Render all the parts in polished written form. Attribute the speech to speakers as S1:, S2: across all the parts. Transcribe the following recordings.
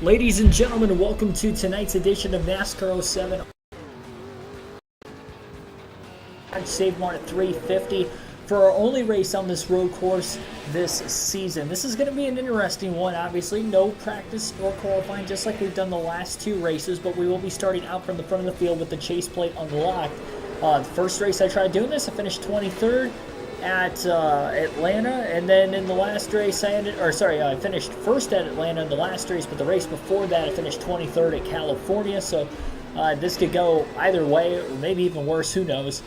S1: Ladies and gentlemen, welcome to tonight's edition of NASCAR 07. Save Mart at 350 for our only race on this road course this season. This is going to be an interesting one, obviously. No practice or qualifying, just like we've done the last two races, but we will be starting out from the front of the field with the chase plate unlocked. The first race I tried doing this, I finished 23rd at Atlanta, and then in the last race I finished first at Atlanta in the last race, but the race before that I finished 23rd at California, so this could go either way, or maybe even worse, who knows.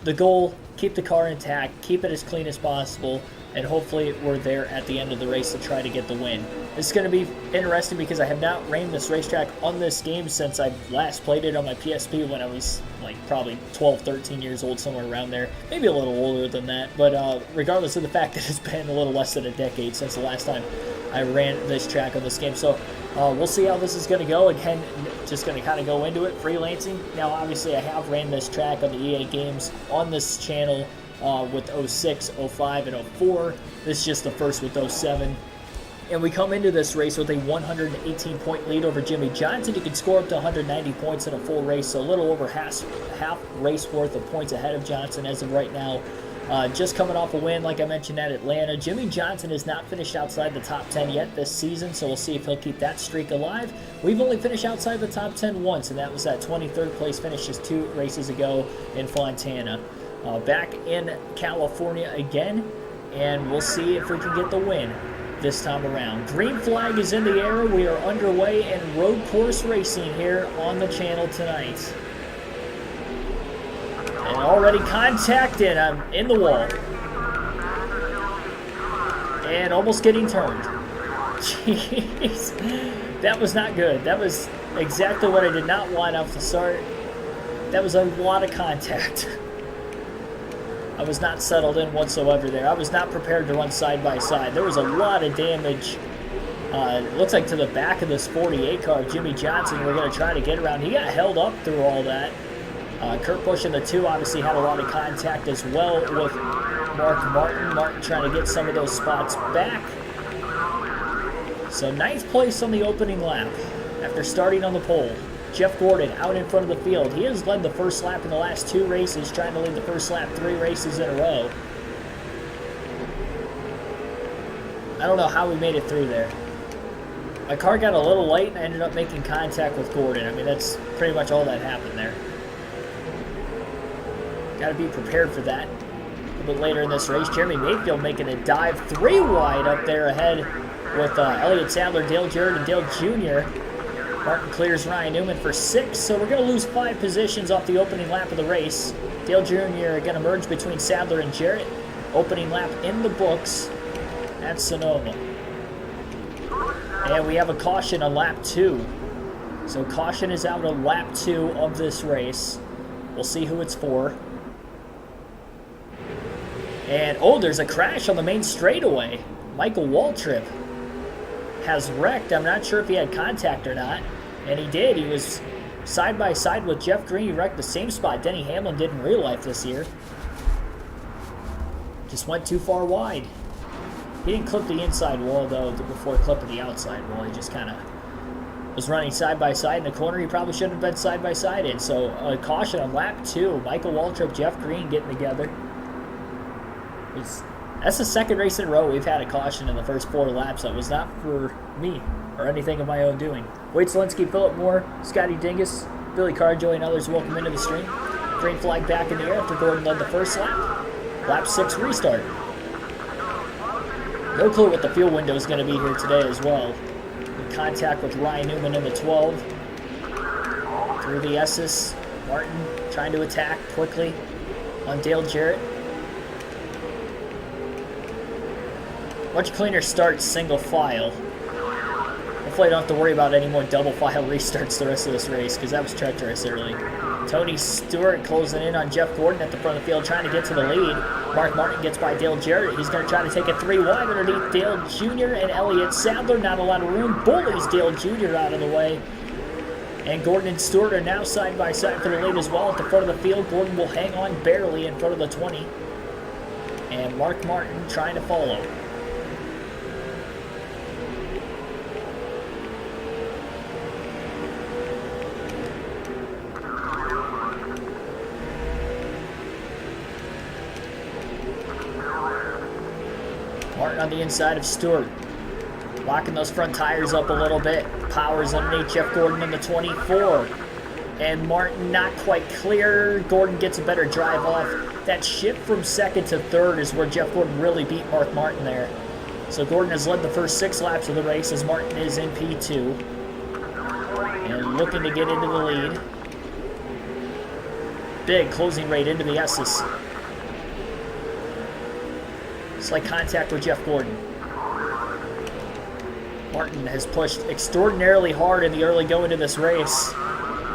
S1: The goal, keep the car intact, keep it as clean as possible, and hopefully we're there at the end of the race to try to get the win. This is going to be interesting because I have not ran this racetrack on this game since I last played it on my PSP when I was like probably 12, 13 years old, somewhere around there. Maybe a little older than that, but regardless of the fact that it's been a little less than a decade since the last time I ran this track on this game. So we'll see how this is going to go. Again, just going to kind of go into it, freelancing. Now, obviously, I have ran this track on the EA games on this channel with 06, 05, and 04. This is just the first with 07. And we come into this race with a 118-point lead over Jimmy Johnson. You can score up to 190 points in a full race, so a little over half race worth of points ahead of Johnson as of right now. Just coming off a win, like I mentioned, at Atlanta. Jimmy Johnson has not finished outside the top 10 yet this season, so we'll see if he'll keep that streak alive. We've only finished outside the top 10 once, and that was that 23rd place finish just 2 races ago in Fontana. Back in California again, and we'll see if we can get the win this time around. Green flag is in the air. We are underway in road course racing here on the channel tonight. And already contacted. I'm in the wall. And almost getting turned. Jeez. That was not good. That was exactly what I did not want off the start. That was a lot of contact. I was not settled in whatsoever there. I was not prepared to run side by side. There was a lot of damage. It looks like to the back of this 48 car, Jimmy Johnson. We're going to try to get around. He got held up through all that. Kurt Busch in the 2 obviously had a lot of contact as well with Mark Martin. Martin trying to get some of those spots back. So 9th place on the opening lap after starting on the pole. Jeff Gordon out in front of the field. He has led the first lap in the last 2 races, trying to lead the first lap 3 races in a row. I don't know how we made it through there. My car got a little late and I ended up making contact with Gordon. I mean, that's pretty much all that happened there. Got to be prepared for that. A little bit later in this race, Jeremy Mayfield making a dive 3 wide up there ahead with Elliott Sadler, Dale Jarrett, and Dale Jr. Martin clears Ryan Newman for 6, so we're going to lose 5 positions off the opening lap of the race. Dale Jr. going to merge between Sadler and Jarrett. Opening lap in the books at Sonoma. And we have a caution on lap 2. So caution is out on lap 2 of this race. We'll see who it's for. And, oh, there's a crash on the main straightaway. Michael Waltrip has wrecked. I'm not sure if he had contact or not, and he did. He was side by side with Jeff Green. He wrecked the same spot Denny Hamlin did in real life this year. Just went too far wide. He didn't clip the inside wall though before clipping the outside wall. He just kind of was running side by side in the corner. He probably shouldn't have been side by side in. So a caution on lap 2. Michael Waltrip, Jeff Green getting together. That's the 2nd race in a row we've had a caution in the first 4 laps. That was not for me or anything of my own doing. Wade Zielinski, Philip Moore, Scotty Dingus, Billy Carjoy, and others welcome into the stream. Green flag back in the air after Gordon led the first lap. Lap 6 restart. No clue what the fuel window is going to be here today as well. In contact with Ryan Newman in the 12. Through the S's. Martin trying to attack quickly on Dale Jarrett. Much cleaner start single file. Hopefully I don't have to worry about any more double file restarts the rest of this race, because that was treacherous early. Tony Stewart closing in on Jeff Gordon at the front of the field, trying to get to the lead. Mark Martin gets by Dale Jarrett. He's going to try to take a 3 wide underneath Dale Jr. and Elliott Sadler. Not a lot of room. Bullies Dale Jr. out of the way. And Gordon and Stewart are now side by side for the lead as well at the front of the field. Gordon will hang on barely in front of the 20. And Mark Martin trying to follow. Martin on the inside of Stewart. Locking those front tires up a little bit. Powers underneath Jeff Gordon in the 24. And Martin not quite clear. Gordon gets a better drive off. That shift from second to third is where Jeff Gordon really beat Mark Martin there. So Gordon has led the first 6 laps of the race as Martin is in P2. And looking to get into the lead. Big closing rate into the S's. Slight contact with Jeff Gordon. Martin has pushed extraordinarily hard in the early going to this race.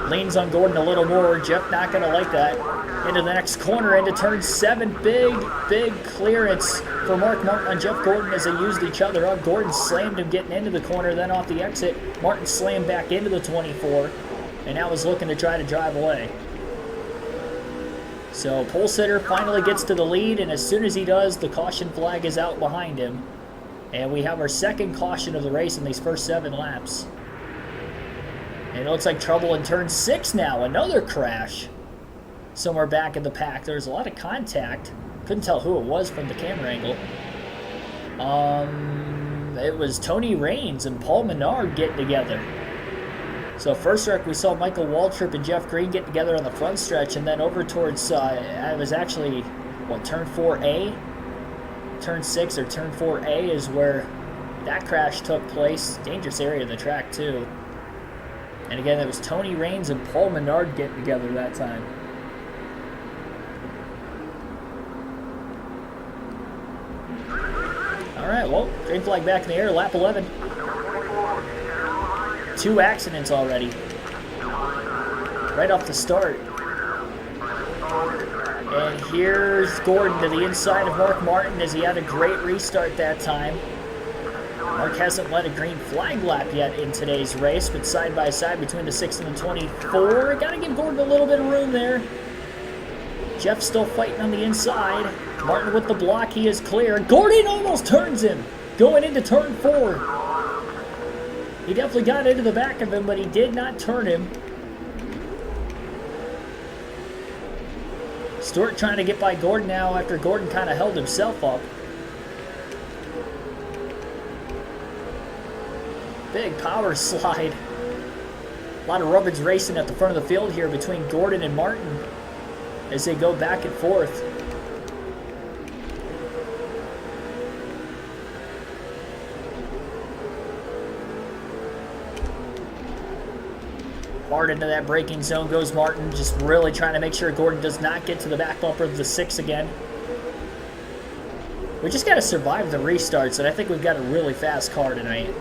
S1: Leans on Gordon a little more. Jeff not going to like that. Into the next corner, into turn 7. Big clearance for Mark Martin on Jeff Gordon as they used each other up. Gordon slammed him getting into the corner, then off the exit. Martin slammed back into the 24, and now is looking to try to drive away. So pole sitter finally gets to the lead, and as soon as he does, the caution flag is out behind him. And we have our second caution of the race in these first 7 laps. And it looks like trouble in turn 6 now. Another crash somewhere back in the pack. There's a lot of contact. Couldn't tell who it was from the camera angle. It was Tony Raines and Paul Menard getting together. So first wreck, we saw Michael Waltrip and Jeff Green get together on the front stretch, and then over towards, it was actually, turn 4A? Turn 6 or turn 4A is where that crash took place. Dangerous area of the track, too. And again, it was Tony Raines and Paul Menard getting together that time. All right, well, green flag back in the air, lap 11. 2 accidents already. Right off the start. And here's Gordon to the inside of Mark Martin as he had a great restart that time. Mark hasn't led a green flag lap yet in today's race, but side by side between the 6 and the 24. Gotta give Gordon a little bit of room there. Jeff still fighting on the inside. Martin with the block, he is clear. Gordon almost turns him going into turn 4. He definitely got into the back of him, but he did not turn him. Stewart trying to get by Gordon now after Gordon kind of held himself up. Big power slide. A lot of rubbage racing at the front of the field here between Gordon and Martin as they go back and forth. Hard into that braking zone goes Martin, just really trying to make sure Gordon does not get to the back bumper of the 6 again. We just got to survive the restarts, and I think we've got a really fast car tonight.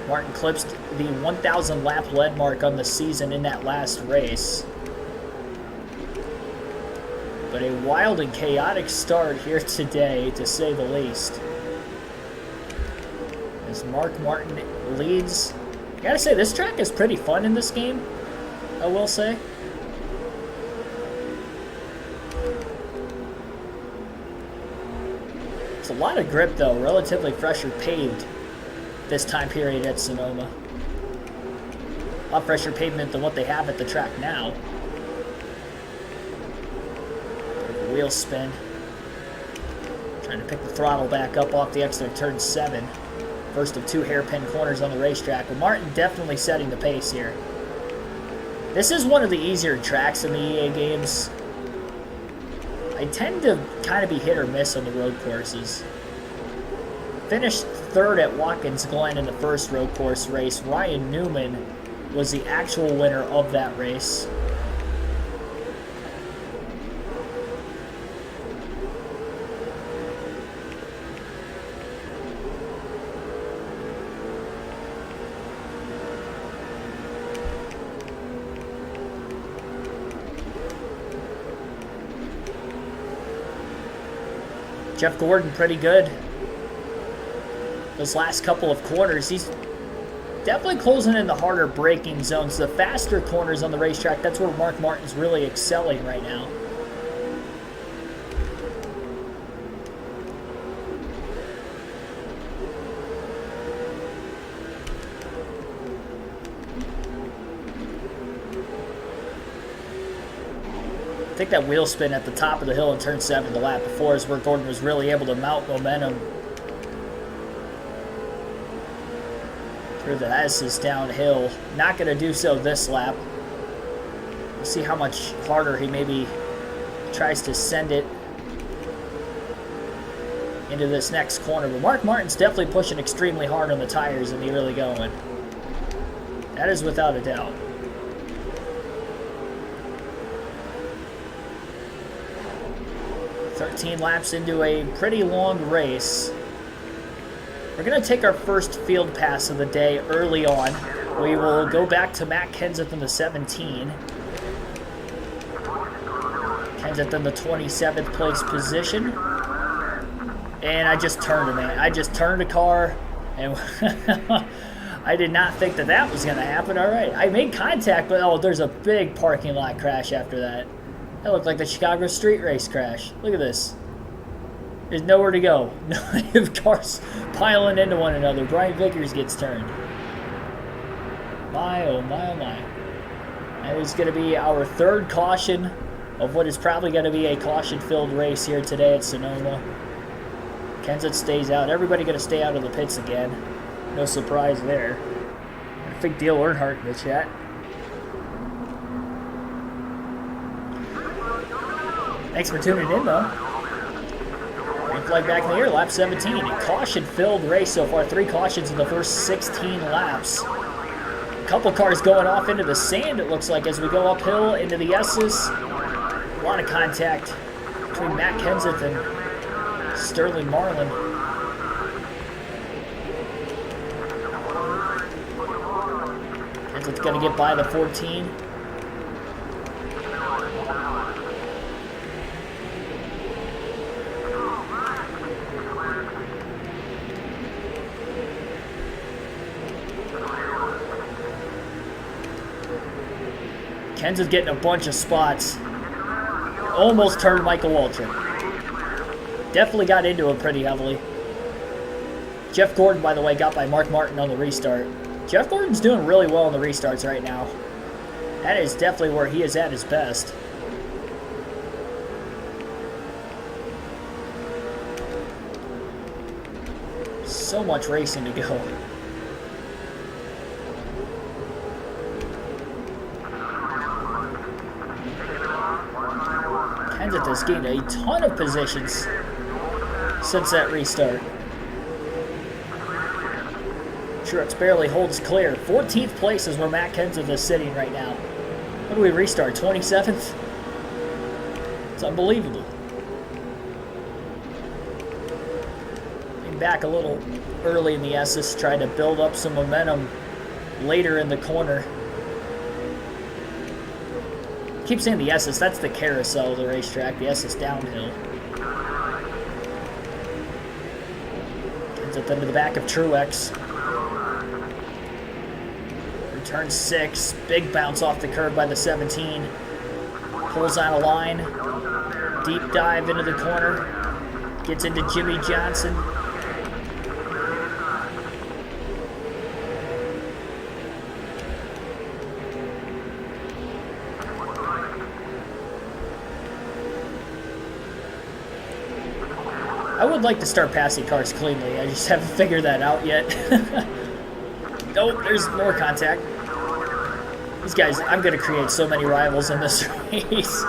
S1: Martin clips the 1,000 lap lead mark on the season in that last race. But a wild and chaotic start here today, to say the least. As Mark Martin leads. I gotta say, this track is pretty fun in this game, I will say. It's a lot of grip, though. Relatively fresher paved this time period at Sonoma. A lot fresher pavement than what they have at the track now. Wheel spin. Trying to pick the throttle back up off the exit of turn 7. First of 2 hairpin corners on the racetrack. But Martin definitely setting the pace here. This is one of the easier tracks in the EA games. I tend to kind of be hit or miss on the road courses. Finished 3rd at Watkins Glen in the first road course race. Ryan Newman was the actual winner of that race. Jeff Gordon pretty good. Those last couple of corners, he's definitely closing in the harder braking zones. The faster corners on the racetrack, that's where Mark Martin's really excelling right now. I think that wheel spin at the top of the hill in turn 7 the lap before is where Gordon was really able to mount momentum through the S's downhill. Not going to do so this lap. We'll see how much harder he maybe tries to send it into this next corner. But Mark Martin's definitely pushing extremely hard on the tires in the early going. That is without a doubt. 13 laps into a pretty long race. We're going to take our first field pass of the day early on. We will go back to Matt Kenseth in the 17. Kenseth in the 27th place position. And I just turned him, man. I just turned the car, and I did not think that that was going to happen. All right, I made contact, but oh, there's a big parking lot crash after that. That looked like the Chicago street race crash. Look at this. There's nowhere to go. Cars piling into one another. Brian Vickers gets turned. My, oh my, oh my. That is going to be our third caution of what is probably going to be a caution-filled race here today at Sonoma. Kenseth stays out. Everybody going to stay out of the pits again. No surprise there. I think Dale Earnhardt in the chat. Thanks for tuning in, though. Green flag back in the air, lap 17. A caution-filled race so far. 3 cautions in the first 16 laps. A couple cars going off into the sand, it looks like, as we go uphill into the S's. A lot of contact between Matt Kenseth and Sterling Marlin. Kenseth's going to get by the 14. Kenseth getting a bunch of spots. Almost turned Michael Waltrip. Definitely got into him pretty heavily. Jeff Gordon, by the way, got by Mark Martin on the restart. Jeff Gordon's doing really well in the restarts right now. That is definitely where he is at his best. So much racing to go. Kenseth has gained a ton of positions since that restart. Truex barely holds clear. 14th place is where Matt Kenseth is sitting right now. What do we restart? 27th? It's unbelievable. Getting back a little early in the S's, trying to build up some momentum later in the corner. Keep saying the S's, that's the carousel of the racetrack. The S's downhill. Kenseth into the back of Truex. Turn 6, big bounce off the curb by the 17. Pulls out a line. Deep dive into the corner. Gets into Jimmy Johnson. I would like to start passing cars cleanly. I just haven't figured that out yet. Oh, there's more contact. These guys, I'm going to create so many rivals in this race.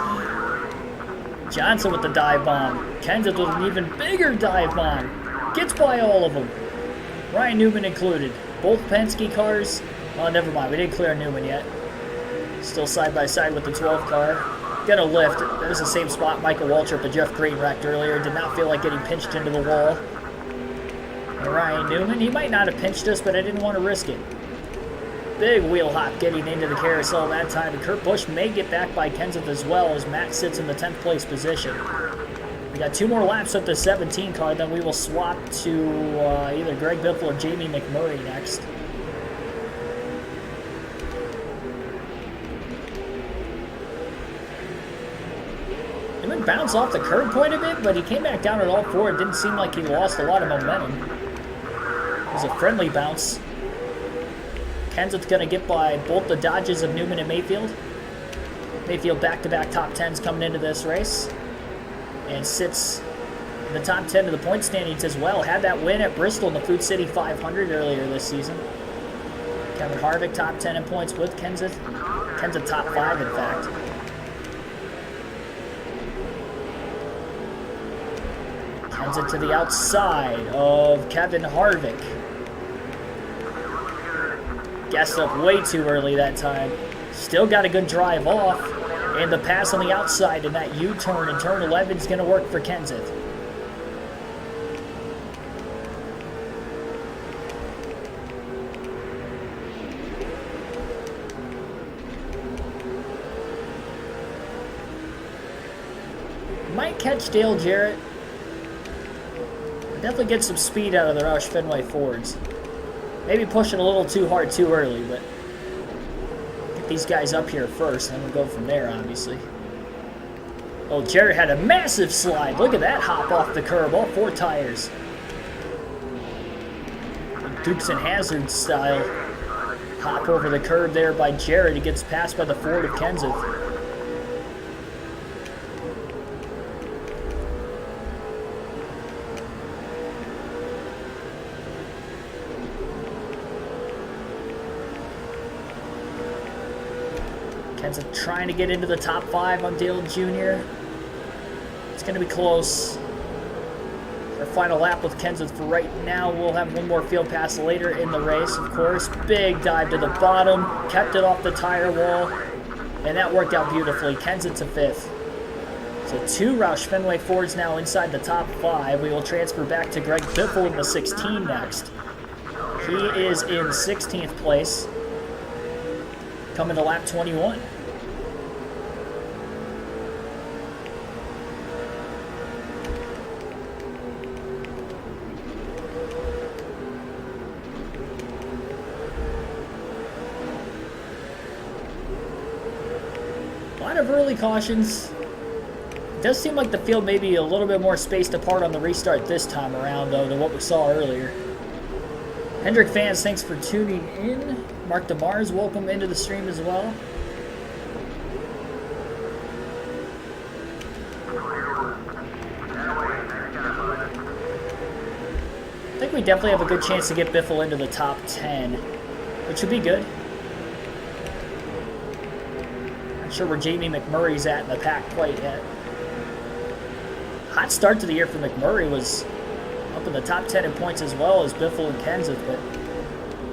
S1: Johnson with the dive bomb. Kenseth with an even bigger dive bomb. Gets by all of them. Ryan Newman included. Both Penske cars. Oh, never mind. We didn't clear Newman yet. Still side by side with the 12 car. Gonna lift. That was the same spot Michael Waltrip and Jeff Green wrecked earlier. Did not feel like getting pinched into the wall. And Ryan Newman, he might not have pinched us, but I didn't want to risk it. Big wheel hop getting into the carousel that time. And Kurt Busch may get back by Kenseth as well as Matt sits in the 10th place position. We got 2 more laps of the 17 car, then we will swap to either Greg Biffle or Jamie McMurray next. He went bounce off the curb quite a bit, but he came back down at all 4. It didn't seem like he lost a lot of momentum. It was a friendly bounce. Kenseth's going to get by both the Dodges of Newman and Mayfield. Mayfield back-to-back top 10s coming into this race. And sits in the top 10 of the point standings as well. Had that win at Bristol in the Food City 500 earlier this season. Kevin Harvick top 10 in points with Kenseth. Kenseth top 5 in fact. Kenseth to the outside of Kevin Harvick. Gassed up way too early that time. Still got a good drive off. And the pass on the outside in that U-turn in turn 11 is going to work for Kenseth. Might catch Dale Jarrett. Definitely get some speed out of the Roush Fenway Fords. Maybe pushing a little too hard too early, but get these guys up here first, and we'll go from there, obviously. Oh, Jarrett had a massive slide. Look at that hop off the curb, all 4 tires. Dukes and Hazzard style. Hop over the curb there by Jarrett. He gets passed by the Ford of Kenseth. Kenseth trying to get into the top 5 on Dale Jr. It's going to be close. Our final lap with Kenseth for right now. We'll have one more field pass later in the race, of course. Big dive to the bottom. Kept it off the tire wall. And that worked out beautifully. Kenseth to 5th. So 2 Roush Fenway Fords now inside the top 5. We will transfer back to Greg Biffle in the 16 next. He is in 16th place. Coming to lap 21. A lot of early cautions. It does seem like the field may be a little bit more spaced apart on the restart this time around, though, than what we saw earlier. Hendrick fans, thanks for tuning in. Mark DeMars, welcome into the stream as well. I think we definitely have a good chance to get Biffle into the top 10, which would be good. Not sure where Jamie McMurray's at in the pack quite yet. Hot start to the year for McMurray, was up in the top 10 in points as well as Biffle and Kenseth,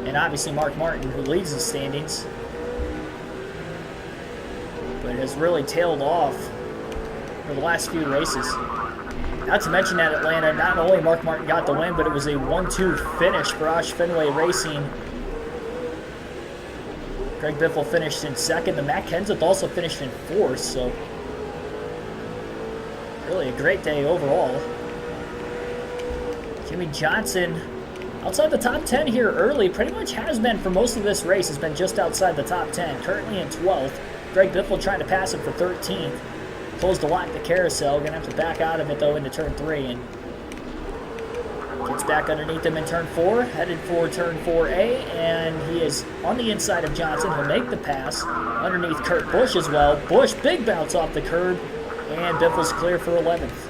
S1: and obviously Mark Martin, who leads the standings, but has really tailed off for the last few races. Not to mention at Atlanta, not only Mark Martin got the win, but it was a 1-2 finish for Roush Fenway Racing. Greg Biffle finished in 2nd, and Matt Kenseth also finished in 4th, so really a great day overall. Jimmy Johnson outside the top 10 here early, pretty much has been for most of this race, has been just outside the top 10, currently in 12th. Greg Biffle trying to pass him for 13th. Closed a lot in the carousel, gonna have to back out of it though into turn 3, and gets back underneath him in turn 4, headed for turn 4A, and he is on the inside of Johnson. He'll make the pass underneath Kurt Busch as well. Busch, big bounce off the curb, and Biffle's clear for 11th.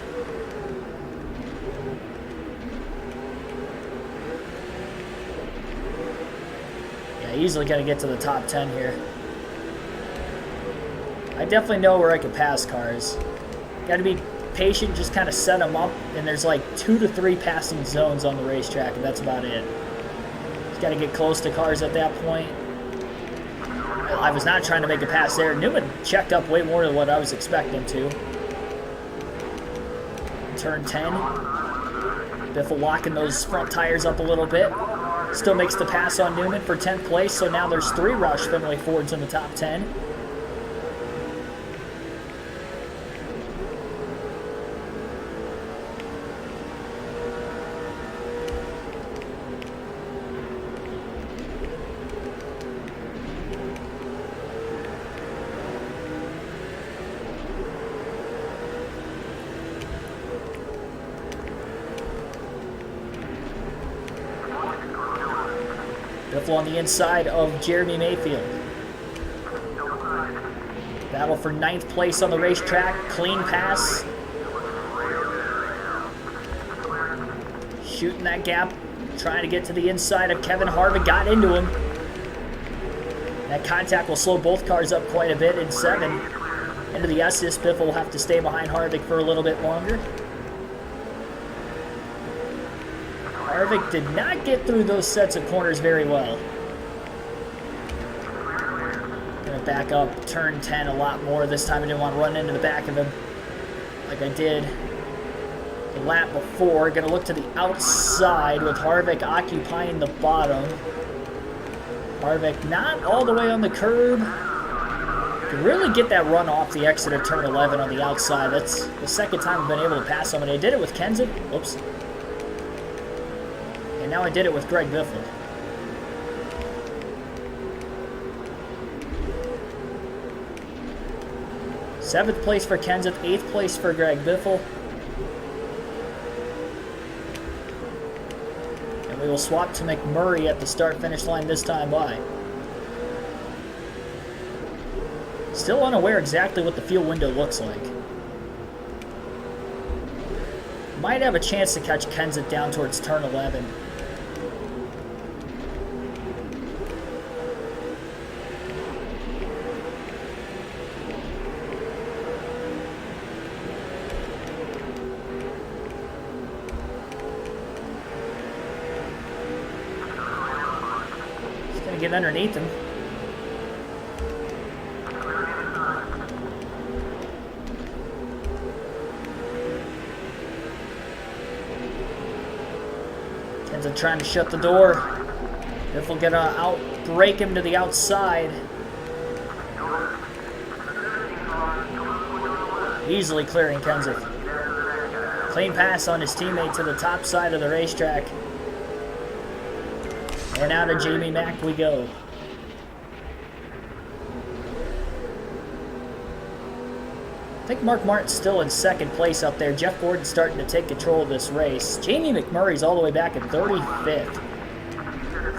S1: Easily going to get to the top 10 here. I definitely know where I can pass cars. Got to be patient, just kind of set them up, and there's like 2 to 3 passing zones on the racetrack, and that's about it. Just got to get close to cars at that point. I was not trying to make a pass there. Newman checked up way more than what I was expecting to. Turn 10. Biffle locking those front tires up a little bit. Still makes the pass on Newman for 10th place, so now there's 3 Roush Fenway Fords in the top 10. Biffle on the inside of Jeremy Mayfield. Battle for 9th place on the racetrack. Clean pass. Shooting that gap. Trying to get to the inside of Kevin Harvick. Got into him. That contact will slow both cars up quite a bit in 7. Into the assist. Biffle will have to stay behind Harvick for a little bit longer. Harvick did not get through those sets of corners very well. Gonna back up turn 10 a lot more. This time I didn't want to run into the back of him like I did the lap before. Gonna look to the outside with Harvick occupying the bottom. Harvick not all the way on the curb. Can really get that run off the exit of turn 11 on the outside. That's the second time I've been able to pass somebody. I did it with Kenseth. Whoops. And now I did it with Greg Biffle. Seventh place for Kenseth, 8th place for Greg Biffle. And we will swap to McMurray at the start-finish line this time by. Still unaware exactly what the fuel window looks like. Might have a chance to catch Kenseth down towards turn 11. Just gonna get underneath him. Trying to shut the door. Biffle gonna out-brake him to the outside. Easily clearing Kenseth. Clean pass on his teammate to the top side of the racetrack. And out of Jamie Mack we go. I think Mark Martin's still in 2nd place up there. Jeff Gordon's starting to take control of this race. Jamie McMurray's all the way back in 35th.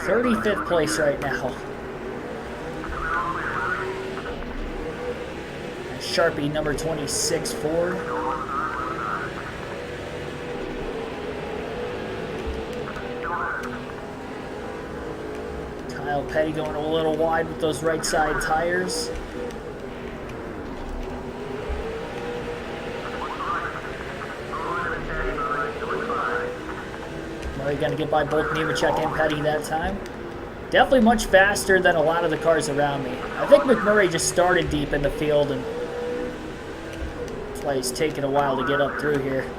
S1: 35th place right now. Sharpie number 26 Ford. Kyle Petty going a little wide with those right side tires. Going to get by both Nemechek and Petty that time. Definitely much faster than a lot of the cars around me. I think McMurray just started deep in the field, and that's why he's taking a while to get up through here.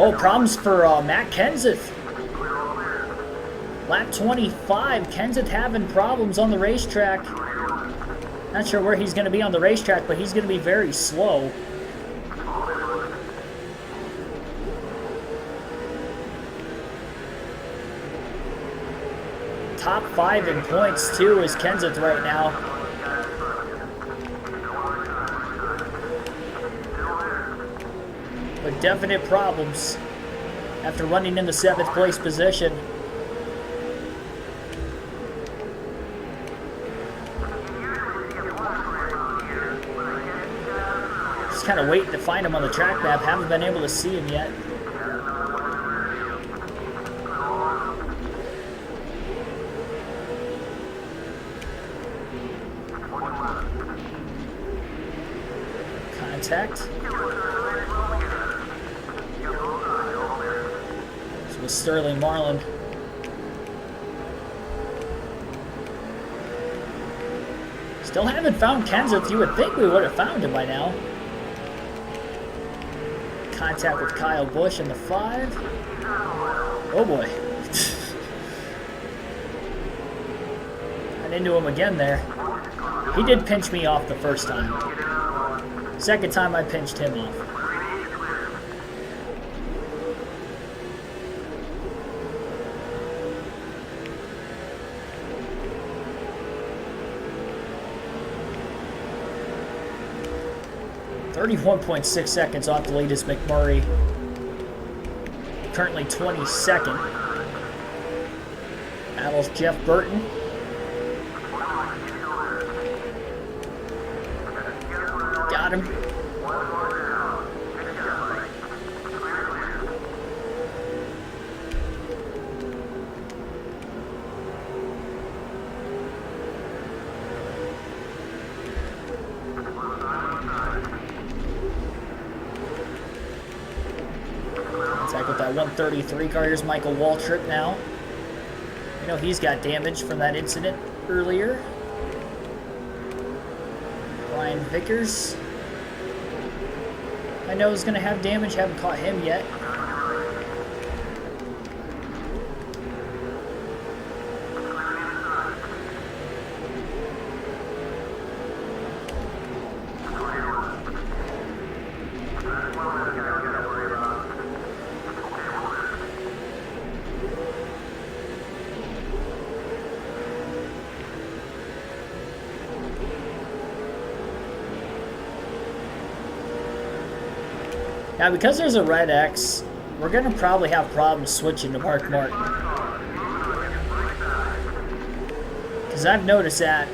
S1: Oh, problems for Matt Kenseth. Lap 25, Kenseth having problems on the racetrack. Not sure where he's going to be on the racetrack, but he's going to be very slow. Top 5 in points, too, is Kenseth right now. But definite problems after running in the 7th place position. Just kind of waiting to find him on the track map. Haven't been able to see him yet. Contact. Sterling Marlin. Still haven't found Kenseth. You would think we would have found him by now. Contact with Kyle Busch in the 5. Oh boy. Got into him again there. He did pinch me off the first time. Second time I pinched him off. .6 seconds off the lead is McMurray. Currently 22nd. Battles Jeff Burton. Got him. With that 133 car. Here's Michael Waltrip now. You know he's got damage from that incident earlier. Ryan Vickers. I know is going to have damage. Haven't caught him yet. Now, because there's a red X, we're going to probably have problems switching to Mark Martin. Because I've noticed that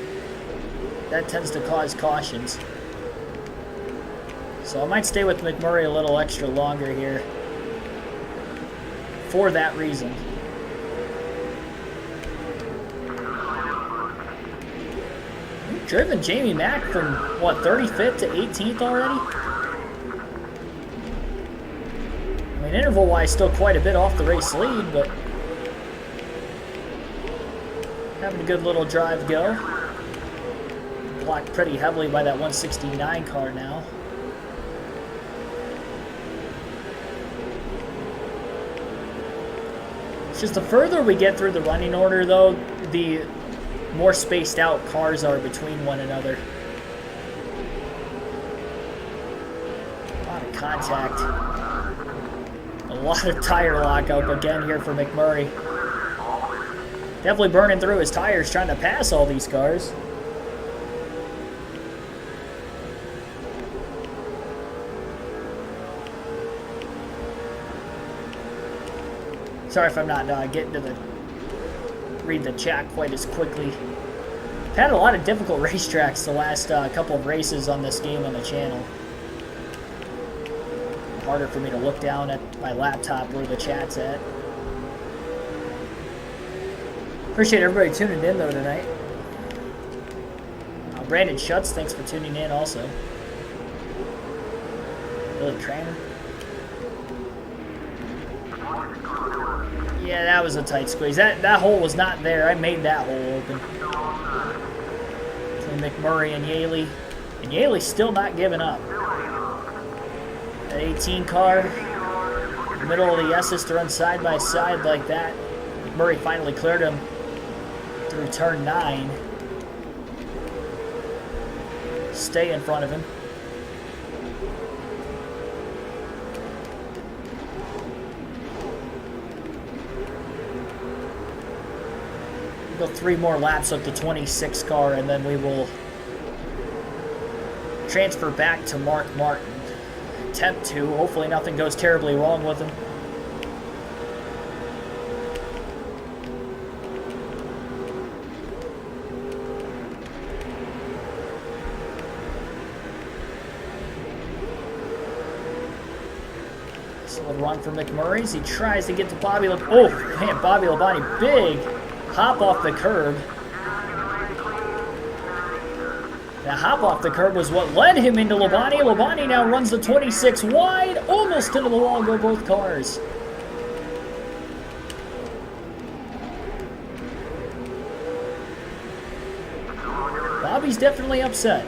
S1: tends to cause cautions. So I might stay with McMurray a little extra longer here for that reason. We've driven Jamie Mack from, what, 35th to 18th already? I mean, interval-wise, still quite a bit off the race lead, but having a good little drive go. Blocked pretty heavily by that 169 car now. It's just the further we get through the running order, though, the more spaced out cars are between one another. A lot of contact. A lot of tire lockup again here for McMurray. Definitely burning through his tires trying to pass all these cars. Sorry if I'm not getting to read the chat quite as quickly. I've had a lot of difficult racetracks the last couple of races on this game on the channel. Harder for me to look down at my laptop where the chat's at. Appreciate everybody tuning in though tonight. Brandon Schutz, thanks for tuning in also. Billy Kramer. Yeah, that was a tight squeeze. That hole was not there. I made that hole open. Between McMurray and Yaley. And Yaley's still not giving up. 18 car, in the middle of the S's to run side by side like that. McMurray finally cleared him through turn 9. Stay in front of him. We'll go 3 more laps of the 26 car and then we will transfer back to Mark Martin. Attempt to. Hopefully nothing goes terribly wrong with him. Solid run for McMurray as he tries to get to Bobby Labonte. Oh, man, Bobby Labonte, big hop off the curb. That hop off the curb was what led him into Labonte. Labonte now runs the 26 wide, almost into the wall go both cars. Bobby's definitely upset.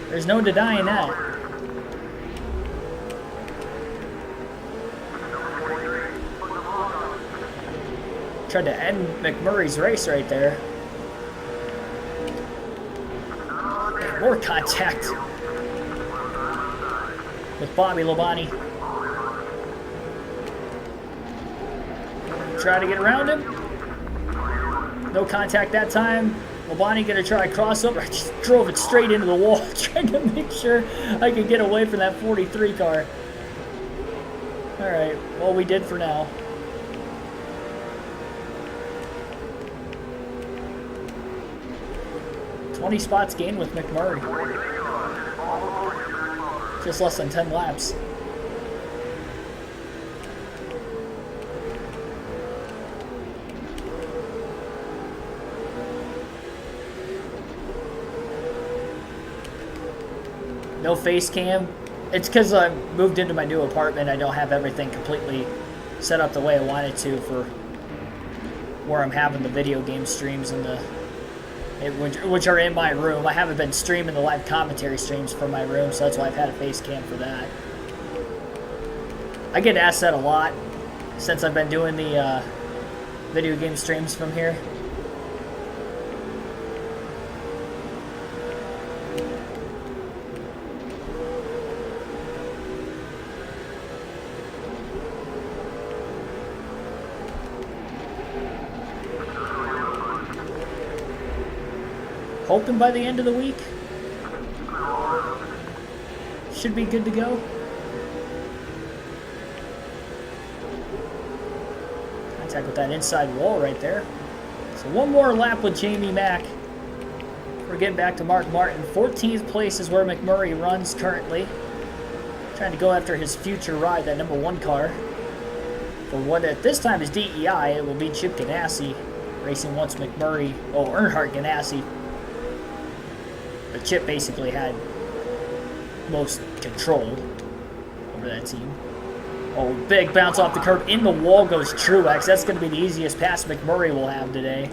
S1: There's no denying that. Tried to end McMurray's race right there. More contact with Bobby Labonte. Try to get around him. No contact that time. Labonte gonna try to cross over. I just drove it straight into the wall, trying to make sure I could get away from that 43 car. Alright, well, we did for now. "20 spots gained with McMurray. Just less than 10 laps. No face cam. It's because I moved into my new apartment. I don't have everything completely set up the way I wanted to for where I'm having the video game streams and which are in my room. I haven't been streaming the live commentary streams from my room, so that's why I've had a face cam for that. I get asked that a lot since I've been doing the video game streams from here. Hoping by the end of the week, should be good to go. Contact with that inside wall right there. So one more lap with Jamie Mack. We're getting back to Mark Martin. 14th place is where McMurray runs currently. Trying to go after his future ride, that #1 car. For what at this time is DEI, it will be Chip Ganassi racing once McMurray, Earnhardt Ganassi. But Chip basically had most control over that team. Oh, big bounce off the curb. In the wall goes Truex. That's going to be the easiest pass McMurray will have today.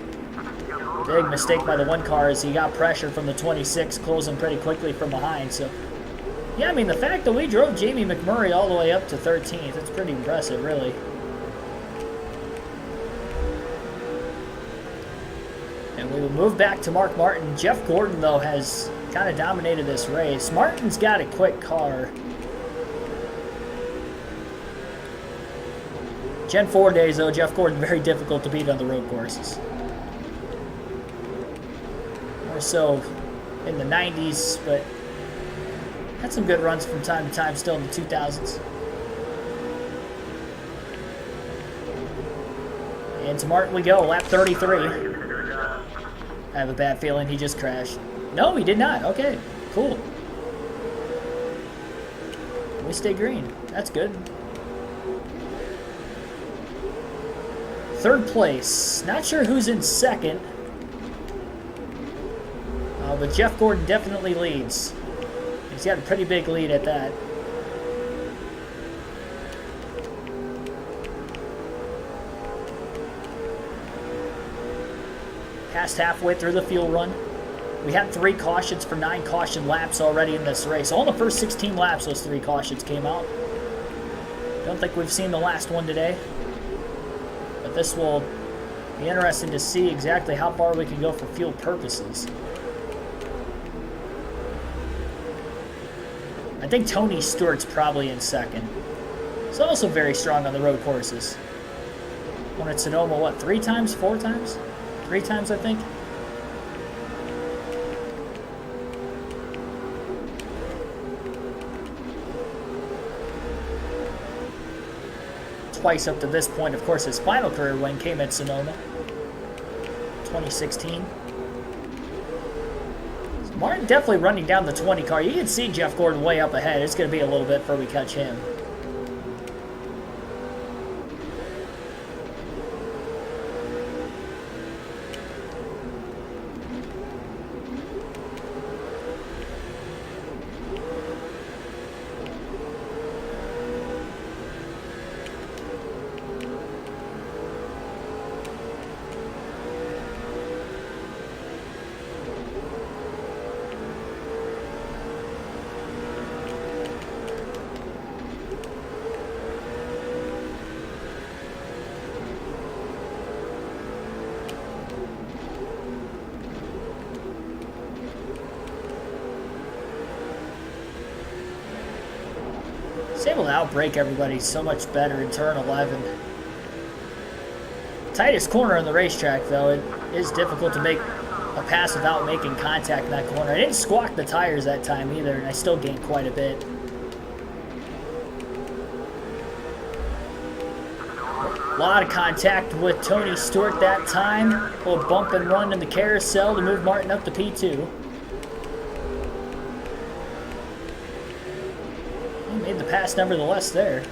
S1: Big mistake by the 1 car as he got pressure from the 26, closing pretty quickly from behind. So, yeah, I mean, the fact that we drove Jamie McMurray all the way up to 13th, it's pretty impressive, really. And we will move back to Mark Martin. Jeff Gordon, though, has kind of dominated this race. Martin's got a quick car. Gen 4 days, though, Jeff Gordon, very difficult to beat on the road courses. More so in the 90s, but had some good runs from time to time still in the 2000s. And to Martin we go, lap 33. I have a bad feeling he just crashed. No, he did not. Okay, cool. We stay green. That's good. 3rd place. Not sure who's in 2nd. But Jeff Gordon definitely leads. He's got a pretty big lead at that. Past halfway through the fuel run. We had 3 cautions for 9 caution laps already in this race. All in the first 16 laps, those 3 cautions came out. Don't think we've seen the last one today. But this will be interesting to see exactly how far we can go for fuel purposes. I think Tony Stewart's probably in 2nd. He's also very strong on the road courses. Won at Sonoma, what, 3 times, 4 times? 3 times, I think. Twice up to this point. Of course, his final career win came at Sonoma, 2016. So Martin definitely running down the 20 car. You can see Jeff Gordon way up ahead. It's going to be a little bit before we catch him. He's able to outbrake everybody so much better in turn 11. Tightest corner on the racetrack, though. It is difficult to make a pass without making contact in that corner. I didn't squawk the tires that time either, and I still gained quite a bit. A lot of contact with Tony Stewart that time. A little bump and run in the carousel to move Martin up to P2. He made the pass nevertheless there.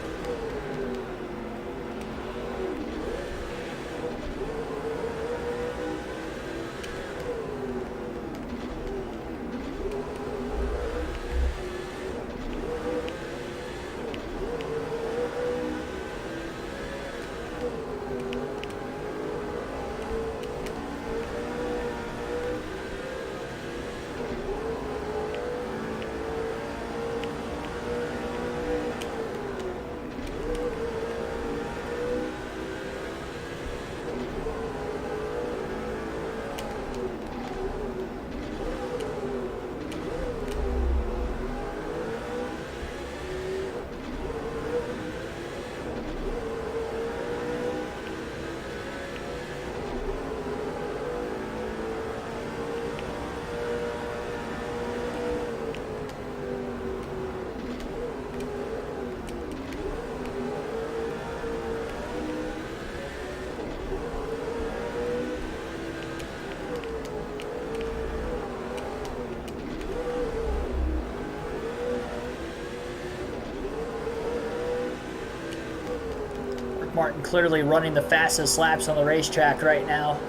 S1: Martin clearly running the fastest laps on the racetrack right now.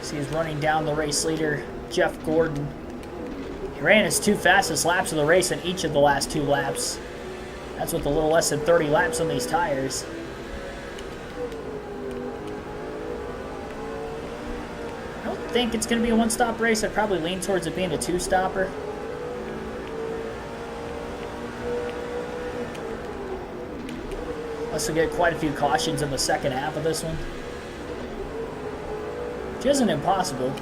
S1: So he's running down the race leader, Jeff Gordon. He ran his 2 fastest laps of the race in each of the last 2 laps. That's with a little less than 30 laps on these tires. I don't think it's going to be a one-stop race. I'd probably lean towards it being a 2-stopper. Unless we get quite a few cautions in the second half of this one. Which isn't impossible.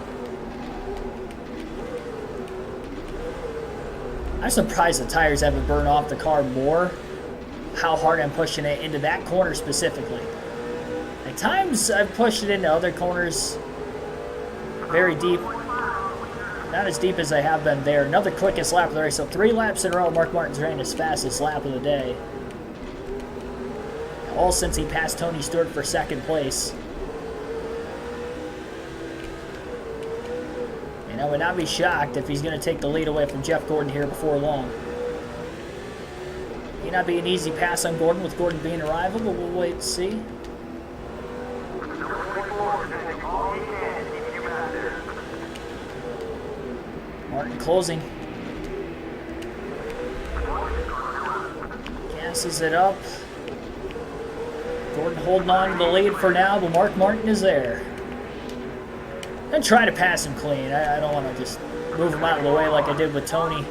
S1: I'm surprised the tires haven't burned off the car more. How hard I'm pushing it into that corner specifically. At times I've pushed it into other corners very deep. Not as deep as I have been there. Another quickest lap of the race. So 3 laps in a row, Mark Martin's ran his fastest lap of the day. All since he passed Tony Stewart for 2nd place. And I would not be shocked if he's going to take the lead away from Jeff Gordon here before long. May not be an easy pass on Gordon with Gordon being a rival, but we'll wait and see. Martin closing. Gasses it up. Gordon holding on to the lead for now, but Mark Martin is there. And try to pass him clean. I don't want to just move him out of the way like I did with Tony.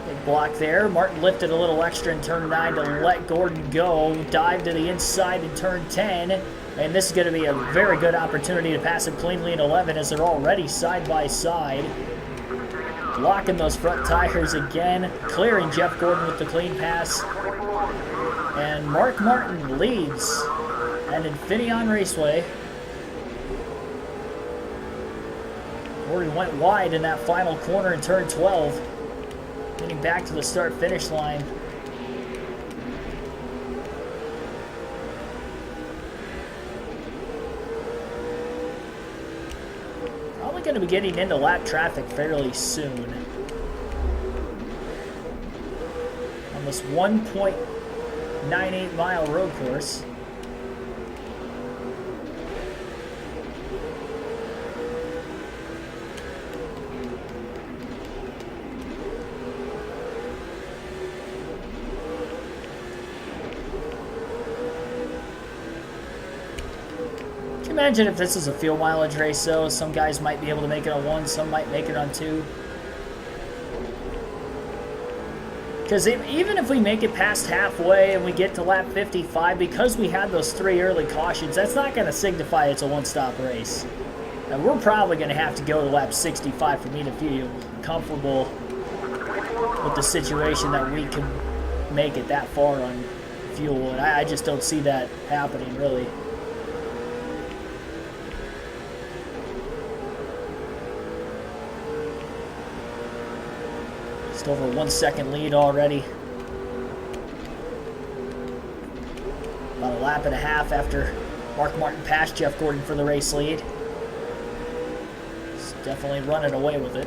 S1: Big block there. Martin lifted a little extra in turn 9 to let Gordon go. Dive to the inside in turn 10. And this is going to be a very good opportunity to pass him cleanly in 11 as they're already side by side. Blocking those front tires again. Clearing Jeff Gordon with the clean pass. And Mark Martin leads at Infineon Raceway. Gordon went wide in that final corner in turn 12. Getting back to the start-finish line. Probably going to be getting into lap traffic fairly soon. On this 1.98 mile road course. Imagine if this is a field mileage race, though. Some guys might be able to make it on 1, some might make it on 2. Because even if we make it past halfway and we get to lap 55, because we had those 3 early cautions, that's not going to signify it's a one-stop race. And we're probably going to have to go to lap 65 for me to feel comfortable with the situation that we can make it that far on fuel, and I just don't see that happening, really. Just over 1 second lead already. About a lap and a half after Mark Martin passed Jeff Gordon for the race lead. He's definitely running away with it.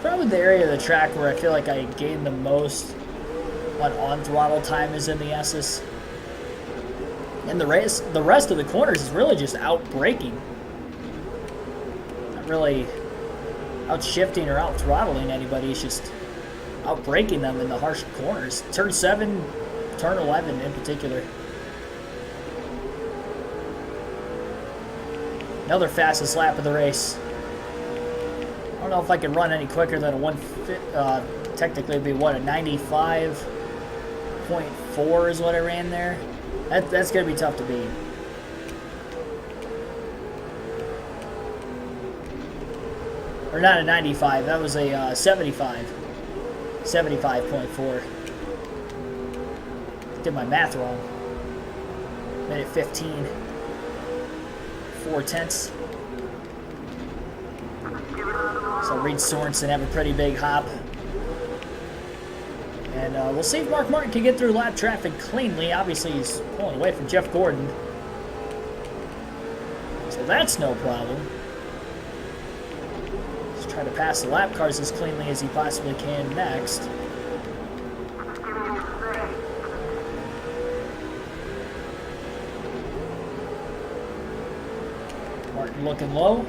S1: Probably the area of the track where I feel like I gained the most on throttle time is in the S's. And the rest of the corners is really just out braking. Not really out shifting or out throttling anybody. It's just out braking them in the harsh corners. Turn 7, turn 11 in particular. Another fastest lap of the race. I don't know if I can run any quicker than a technically it'd be what, a 95.4 is what I ran there. That's going to be tough to beat. Or not a 95, that was a 75. 75.4. Did my math wrong. Minute 15. 4/10. So Reed Sorensen have a pretty big hop. And we'll see if Mark Martin can get through lap traffic cleanly. Obviously, he's pulling away from Jeff Gordon. So that's no problem. Let's try to pass the lap cars as cleanly as he possibly can next. Martin looking low.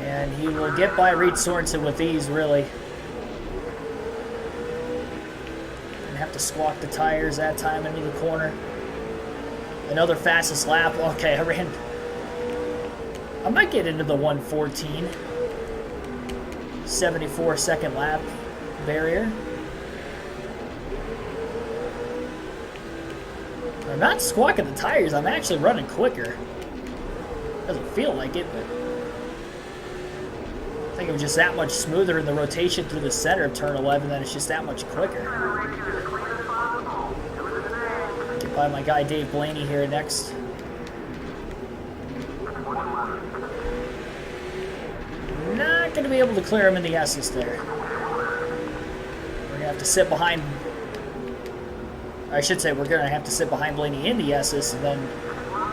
S1: And he will get by Reed Sorensen with ease, really. Gonna have to squawk the tires that time into the corner. Another fastest lap. Okay, I might get into the 1:14. 74-second lap barrier. I'm not squawking the tires. I'm actually running quicker. Doesn't feel like it, but I think it was just that much smoother in the rotation through the center of turn 11 that it's just that much quicker. Get by my guy Dave Blaney here next. Not going to be able to clear him in the S's there. We're going to have to sit behind, I should say we're going to have to sit behind Blaney in the S's, and then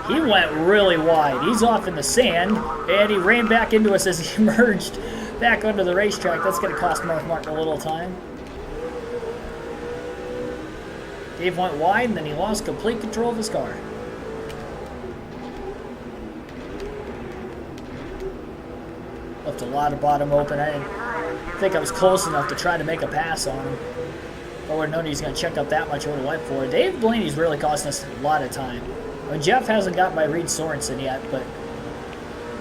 S1: he went really wide. He's off in the sand, and he ran back into us as he emerged back onto the racetrack. That's going to cost Mark Martin a little time. Dave went wide, and then he lost complete control of his car. Left a lot of bottom open. I didn't think I was close enough to try to make a pass on him. If I would have known he's going to check up that much, I would have went for it. Dave Blaney's really costing us a lot of time. I mean, Jeff hasn't got by Reed Sorensen yet, but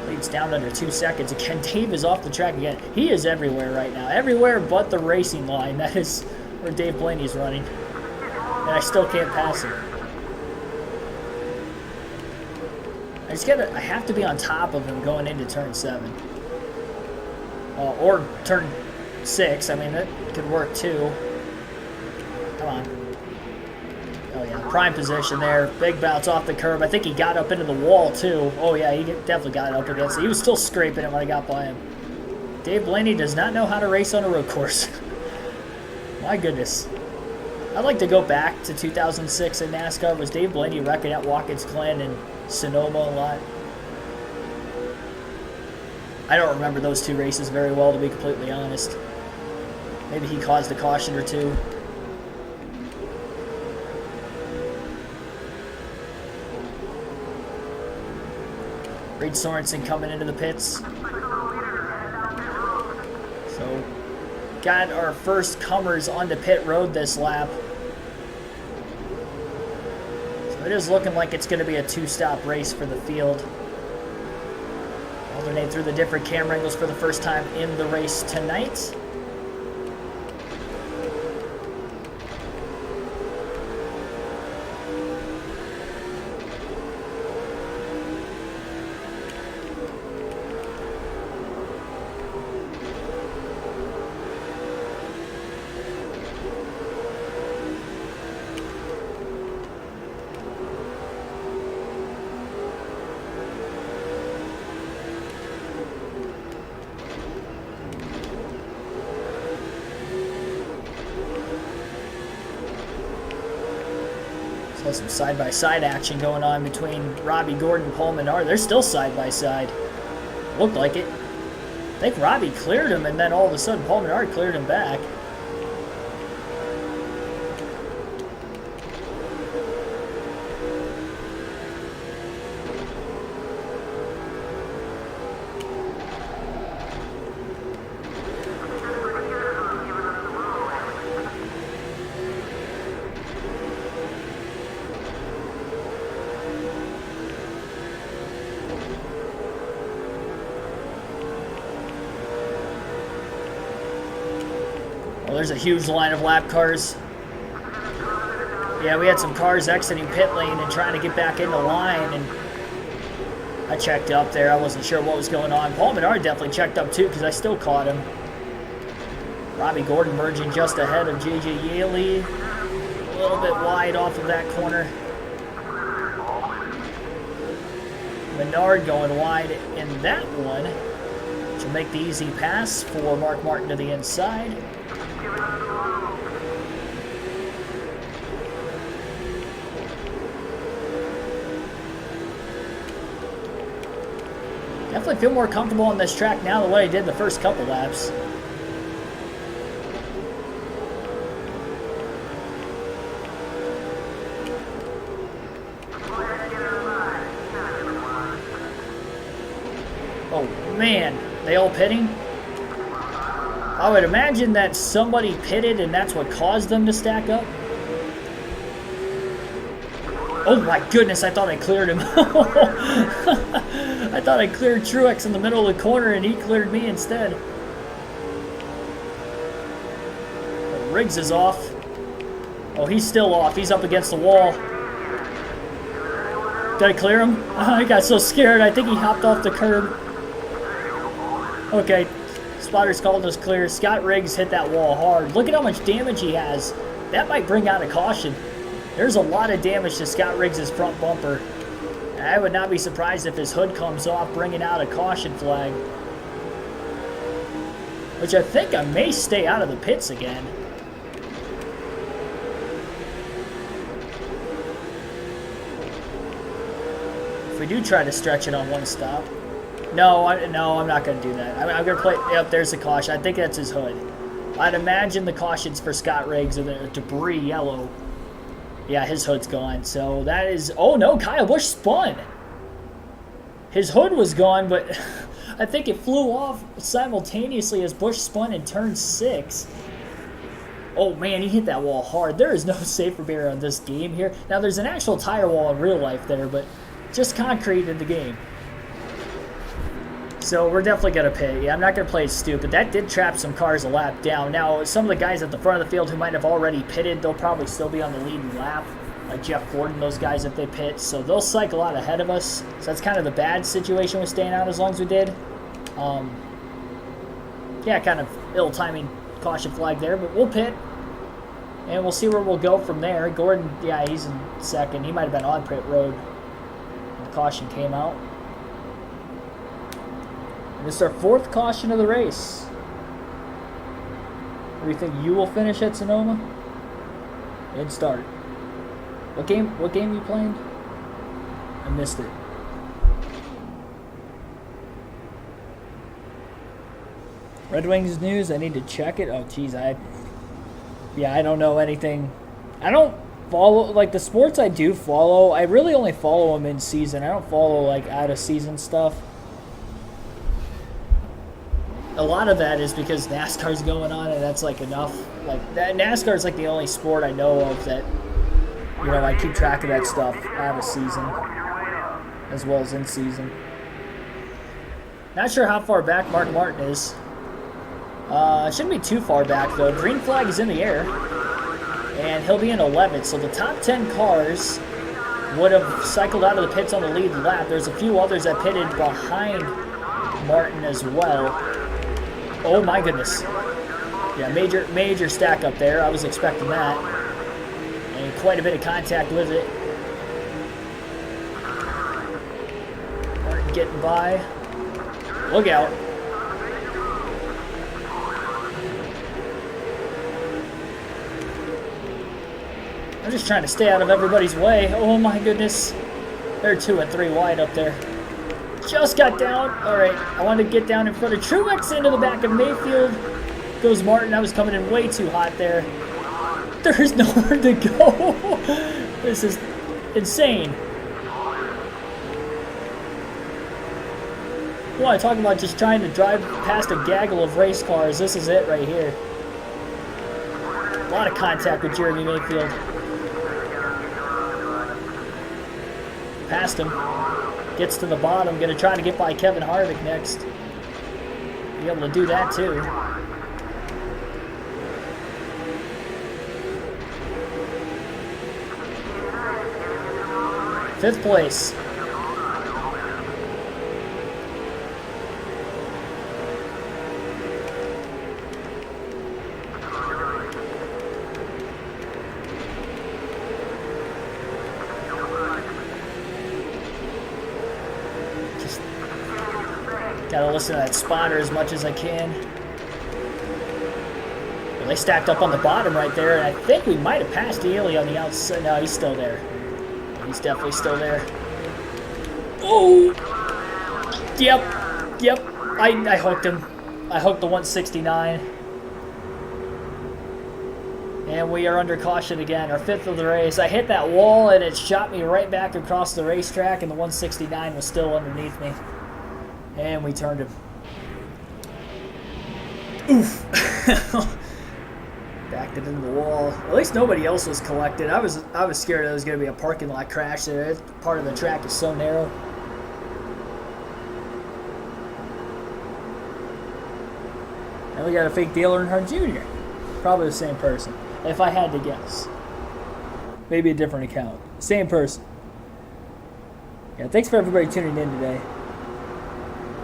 S1: leads down under 2 seconds. Again, Dave is off the track again. He is everywhere right now. Everywhere but the racing line. That is where Dave Blaney is running. And I still can't pass him. I have to be on top of him going into turn 7. Or turn 6. I mean, that could work too. Come on. Oh yeah, prime position there. Big bounce off the curb. I think he got up into the wall too. Oh yeah, he definitely got up against it. He was still scraping it when I got by him. Dave Blaney does not know how to race on a road course. My goodness. I'd like to go back to 2006 in NASCAR. Was Dave Blaney wrecking at Watkins Glen and Sonoma a lot? I don't remember those two races very well, to be completely honest. Maybe he caused a caution or two. Reed Sorensen coming into the pits. So, got our first comers onto pit road this lap. So it is looking like it's going to be a 2-stop race for the field. Alternate through the different camera angles for the first time in the race tonight. Some side-by-side action going on between Robbie Gordon and Paul Menard. They're still side-by-side. Looked like it. I think Robbie cleared him, and then all of a sudden Paul Menard cleared him back. Well, there's a huge line of lap cars. Yeah, we had some cars exiting pit lane and trying to get back into line, and I checked up there. I wasn't sure what was going on. Paul Menard definitely checked up too because I still caught him. Robbie Gordon merging just ahead of J.J. Yaley. A little bit wide off of that corner. Menard going wide in that one, which will make the easy pass for Mark Martin to the inside. Definitely feel more comfortable on this track now than what I did the first couple laps. Oh man, they all pitting? I would imagine that somebody pitted and that's what caused them to stack up. Oh my goodness, I thought I cleared him. I thought I cleared Truex in the middle of the corner and he cleared me instead. Oh, Riggs is off. Oh, he's still off. He's up against the wall. Did I clear him? Oh, I got so scared. I think he hopped off the curb. Okay, spotters called us clear. Scott Riggs hit that wall hard. Look at how much damage he has. That might bring out a caution. There's a lot of damage to Scott Riggs' front bumper. I would not be surprised if his hood comes off, bringing out a caution flag. Which I think I may stay out of the pits again. If we do try to stretch it on one stop. No, I'm not going to do that. I'm going to play. Yep, there's the caution. I think that's his hood. I'd imagine the cautions for Scott Riggs are the debris yellow. Yeah, his hood's gone. So that is... Oh, no, Kyle Busch spun. His hood was gone, but I think it flew off simultaneously as Busch spun in turn 6. Oh, man, he hit that wall hard. There is no safer barrier on this game here. Now, there's an actual tire wall in real life there, but just concrete in the game. So we're definitely going to pit. Yeah, I'm not going to play it stupid. That did trap some cars a lap down. Now, some of the guys at the front of the field who might have already pitted, they'll probably still be on the leading lap. Like Jeff Gordon, those guys if they pit. So they'll cycle out ahead of us. So that's kind of the bad situation with staying out as long as we did. Yeah, kind of ill-timing caution flag there, but we'll pit. And we'll see where we'll go from there. Gordon, yeah, he's in second. He might have been on pit road when the caution came out. This is our 4th caution of the race. Where do you think you will finish at Sonoma? Good start. What game you playing? I missed it. Red Wings news, I need to check it. Oh geez, I don't know anything. I don't follow, like, the sports I do follow, I really only follow them in season. I don't follow, like, out of season stuff. A lot of that is because NASCAR's going on, and that's, like, enough. Like, NASCAR is, like, the only sport I know of that, you know, I keep track of that stuff out of season, as well as in season. Not sure how far back Mark Martin is. Shouldn't be too far back, though. Green flag is in the air, and he'll be in 11th. So the top 10 cars would have cycled out of the pits on the lead lap. There's a few others that pitted behind Martin as well. Oh my goodness. Yeah, major stack up there. I was expecting that. And quite a bit of contact with it. Martin getting by. Look out. I'm just trying to stay out of everybody's way. Oh my goodness. They're 2 and 3 wide up there. Just got down. Alright, I want to get down in front of Truex into the back of Mayfield. Goes Martin. I was coming in way too hot there. There's nowhere to go. This is insane. You want to talk about just trying to drive past a gaggle of race cars. This is it right here. A lot of contact with Jeremy Mayfield. Past him. Gets to the bottom. Going to try to get by Kevin Harvick next. Be able to do that too. Fifth place. Gotta listen to that spotter as much as I can. Well, they stacked up on the bottom right there, and I think we might have passed Ely on the outside. No, he's still there. He's definitely still there. Oh! Yep. I hooked him. I hooked the 169. And we are under caution again, our 5th of the race. I hit that wall, and it shot me right back across the racetrack, and the 169 was still underneath me. And we turned him. Oof. Backed it into the wall. At least nobody else was collected. I was scared there was going to be a parking lot crash there. Part of the track is so narrow. And we got a fake Dale Earnhardt Jr. Probably the same person, if I had to guess. Maybe a different account. Same person. Yeah, thanks for everybody tuning in today.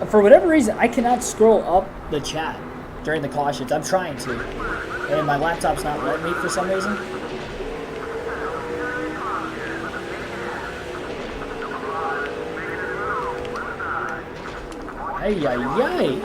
S1: For whatever reason, I cannot scroll up the chat during the cautions. I'm trying to. And my laptop's not letting me for some reason. Ay, ay, ay.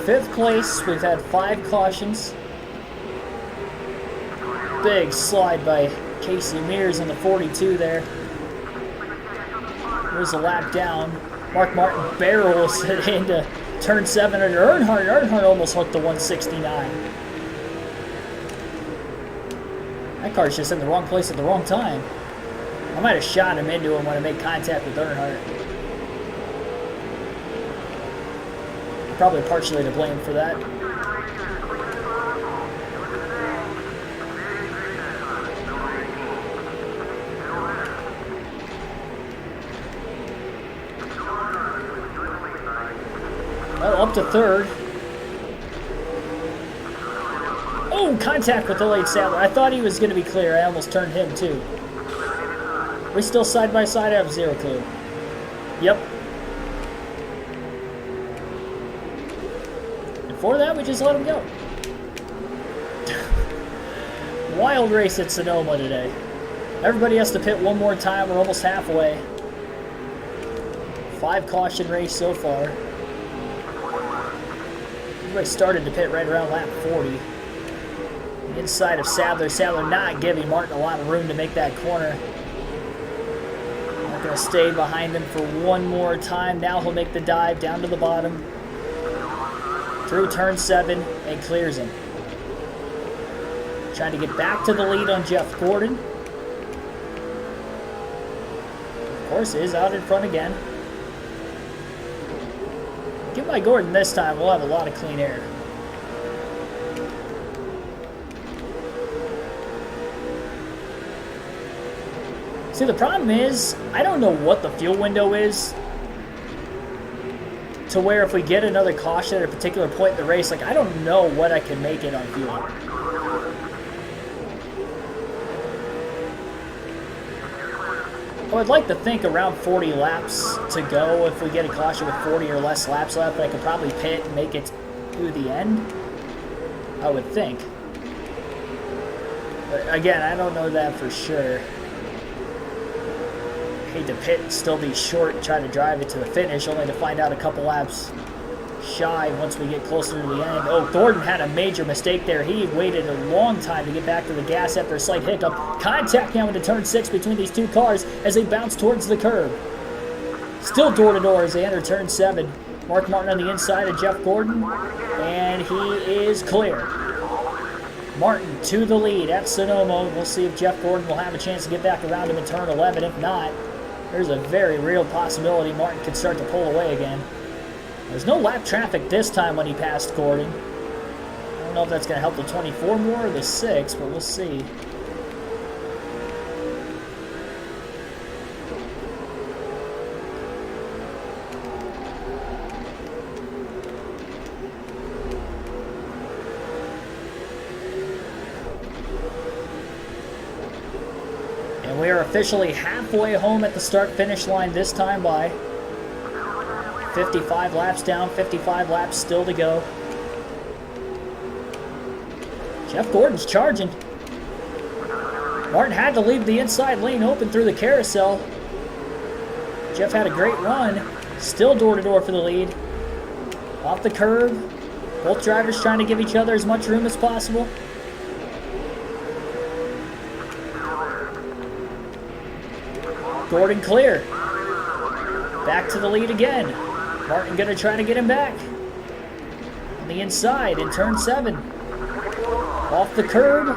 S1: Fifth place, we've had 5 cautions. Big slide by Casey Mears in the 42 there. There's a lap down. Mark Martin barrels it into turn 7 under Earnhardt. Earnhardt almost hooked the 169. That car's just in the wrong place at the wrong time. I might have shot him into him when I made contact with Earnhardt. Probably partially to blame for that. Well, up to 3rd. Oh, contact with the late Sadler. I thought he was going to be clear. I almost turned him too. We still side by side? I have 0 clue. Yep. For that, we just let him go. Wild race at Sonoma today. Everybody has to pit one more time. We're almost halfway. 5 caution race so far. Everybody started to pit right around lap 40. inside of Sadler. Sadler not giving Martin a lot of room to make that corner. Not going to stay behind him for one more time. Now he'll make the dive down to the bottom. Through turn 7 and clears him. Trying to get back to the lead on Jeff Gordon. Of course, is out in front again. Get by Gordon this time. We'll have a lot of clean air. See, the problem is, I don't know what the fuel window is to where if we get another caution at a particular point in the race, like, I don't know what I can make it on fuel. I would like to think around 40 laps to go if we get a caution with 40 or less laps left, but I could probably pit and make it through the end. I would think. But again, I don't know that for sure. Hate to pit and still be short and try to drive it to the finish, only to find out a couple laps shy once we get closer to the end. Oh, Gordon had a major mistake there. He waited a long time to get back to the gas after a slight hiccup. Contact now into turn 6 between these two cars as they bounce towards the curb. Still door to door as they enter turn 7. Mark Martin on the inside of Jeff Gordon, and he is clear. Martin to the lead at Sonoma. We'll see if Jeff Gordon will have a chance to get back around him in turn 11. If not, there's a very real possibility Martin could start to pull away again. There's no lap traffic this time when he passed Gordon. I don't know if that's going to help the 24 more or the 6, but we'll see. And we are officially halfway home at the start-finish line this time by 55 laps down, 55 laps still to go. Jeff Gordon's charging. Martin had to leave the inside lane open through the carousel. Jeff had a great run. Still door to door for the lead. Off the curb. Both drivers trying to give each other as much room as possible. Gordon clear. Back to the lead again. Martin going to try to get him back. On the inside in turn 7. Off the curb.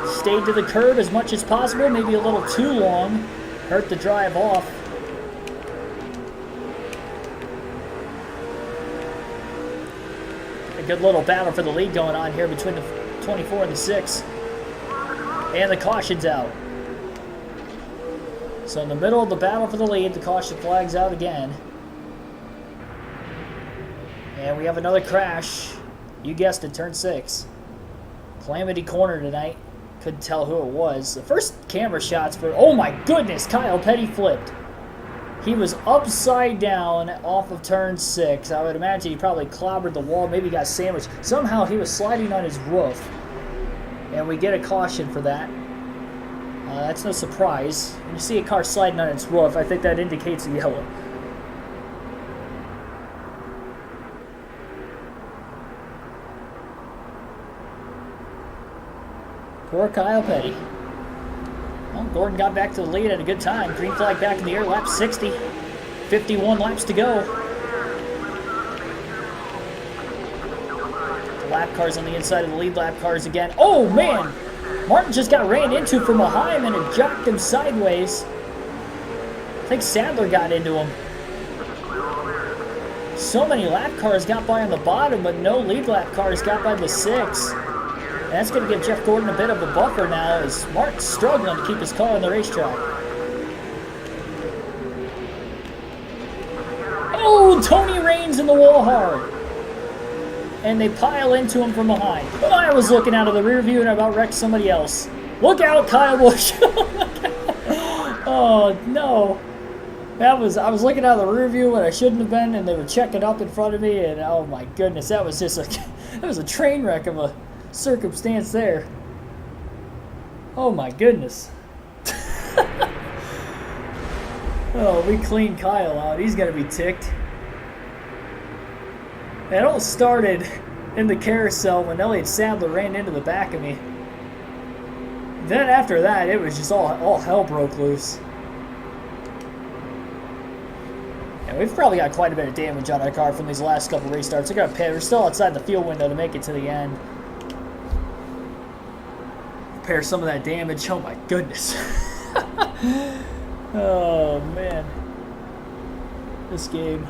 S1: Stayed to the curb as much as possible. Maybe a little too long. Hurt the drive off. A good little battle for the lead going on here between the 24 and the 6. And the caution's out. So in the middle of the battle for the lead, the caution flag's out again. And we have another crash. You guessed it, turn 6. Calamity corner tonight. Couldn't tell who it was. The first camera shots for... Oh my goodness, Kyle Petty flipped. He was upside down off of turn 6. I would imagine he probably clobbered the wall, maybe got sandwiched. Somehow he was sliding on his roof. And we get a caution for that. That's no surprise. When you see a car sliding on its roof, I think that indicates a yellow. Poor Kyle Petty. Well, Gordon got back to the lead at a good time. Green flag back in the air, lap 60. 51 laps to go. The lap cars on the inside of the lead lap cars again. Oh, man! Martin just got ran into from behind and it jocked him sideways. I think Sadler got into him. So many lap cars got by on the bottom, but no lead lap cars got by the 6. And that's going to give Jeff Gordon a bit of a buffer now as Martin's struggling to keep his car on the racetrack. Oh, Tony Raines in the wall hard. And they pile into him from behind. Oh, I was looking out of the rear view and I about wrecked somebody else. Look out, Kyle Busch. Oh, no. I was looking out of the rear view when I shouldn't have been, and they were checking up in front of me, and oh my goodness, that was just that was a train wreck of a circumstance there. Oh my goodness. Oh, we cleaned Kyle out. He's going to be ticked. It all started in the carousel when Elliott Sadler ran into the back of me. then after that, it was just all hell broke loose. And we've probably got quite a bit of damage on our car from these last couple restarts. We got a pit. We're still outside the fuel window to make it to the end. Repair some of that damage. Oh my goodness. Oh man. This game.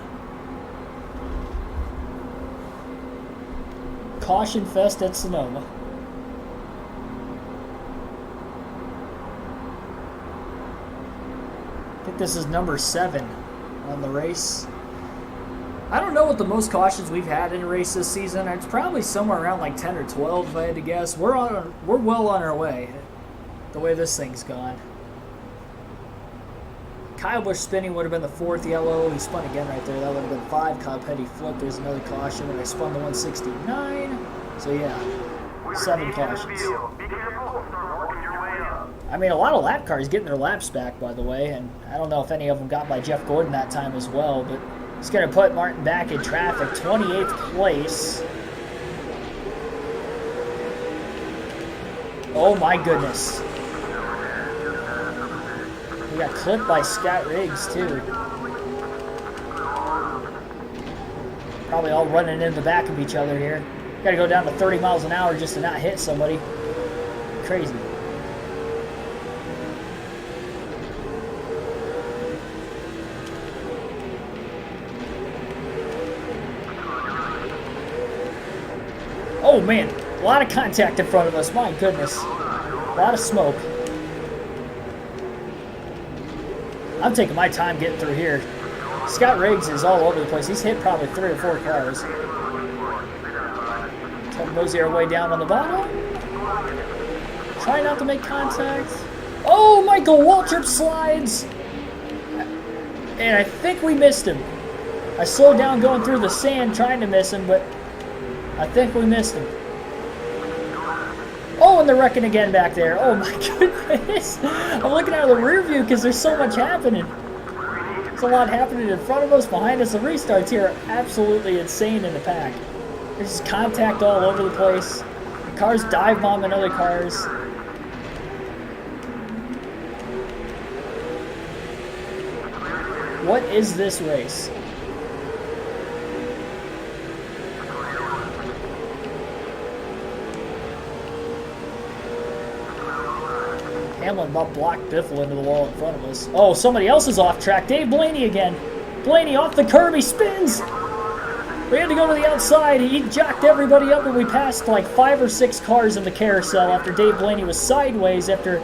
S1: Caution Fest at Sonoma. I think this is number 7 on the race. I don't know what the most cautions we've had in a race this season. It's probably somewhere around like 10 or 12 if I had to guess. We're well on our way, the way this thing's gone. Kyle Busch spinning would have been the 4th yellow. He spun again right there. That would have been 5. Kyle Petty flipped. There's another caution. And I spun the 169. So yeah, 7 cautions. I mean, a lot of lap cars getting their laps back, by the way. And I don't know if any of them got by Jeff Gordon that time as well. But it's going to put Martin back in traffic. 28th place. Oh my goodness. We got clipped by Scott Riggs, too. Probably all running in the back of each other here. Got to go down to 30 miles an hour just to not hit somebody. Crazy. Oh man, a lot of contact in front of us. My goodness. A lot of smoke. I'm taking my time getting through here. Scott Riggs is all over the place. He's hit probably 3 or 4 cars. Mosey our way down on the bottom. Try not to make contact. Oh, Michael Waltrip slides. And I think we missed him. I slowed down going through the sand trying to miss him, but I think we missed him. Oh, and they're wrecking again back there. Oh my goodness. I'm looking out of the rear view because there's so much happening. There's a lot happening in front of us, behind us. The restarts here are absolutely insane in the pack. There's just contact all over the place. The cars dive bombing other cars. What is this race? Hamlin about blocked Biffle into the wall in front of us. Oh, somebody else is off track. Dave Blaney again. Blaney off the curb. He spins. We had to go to the outside. He jacked everybody up, and we passed like 5 or 6 cars in the carousel after Dave Blaney was sideways after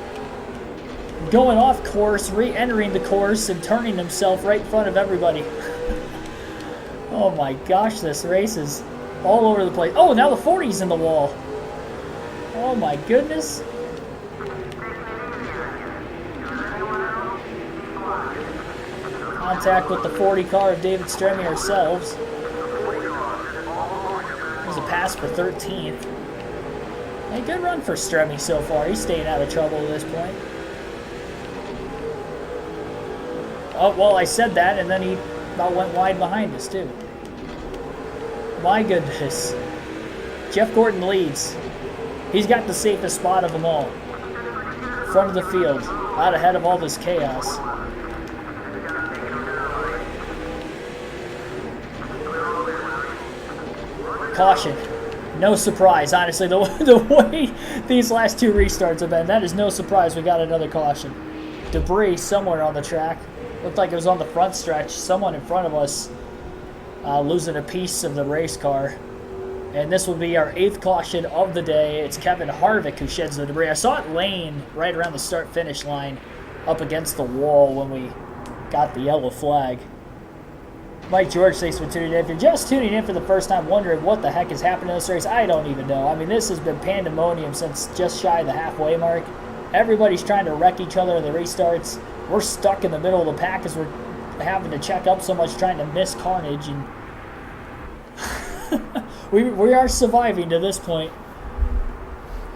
S1: going off course, re-entering the course, and turning himself right in front of everybody. Oh my gosh, this race is all over the place. Oh, now the 40's in the wall. Oh my goodness. Contact with the 40 car of David Stremme ourselves. There's a pass for 13th. Hey, good run for Stremme so far. He's staying out of trouble at this point. Oh, well, I said that, and then he about went wide behind us, too. My goodness. Jeff Gordon leads. He's got the safest spot of them all. Front of the field. Out ahead of all this chaos. Caution. No surprise, honestly. The way these last 2 restarts have been, that is no surprise we got another caution. Debris somewhere on the track. Looked like it was on the front stretch. Someone in front of us losing a piece of the race car. And this will be our 8th caution of the day. It's Kevin Harvick who sheds the debris. I saw it laying right around the start-finish line up against the wall when we got the yellow flag. Mike George, thanks for tuning in. If you're just tuning in for the first time wondering what the heck is happening in this race, I don't even know. I mean, this has been pandemonium since just shy of the halfway mark. Everybody's trying to wreck each other in the restarts. We're stuck in the middle of the pack as we're having to check up so much trying to miss carnage. And we are surviving to this point.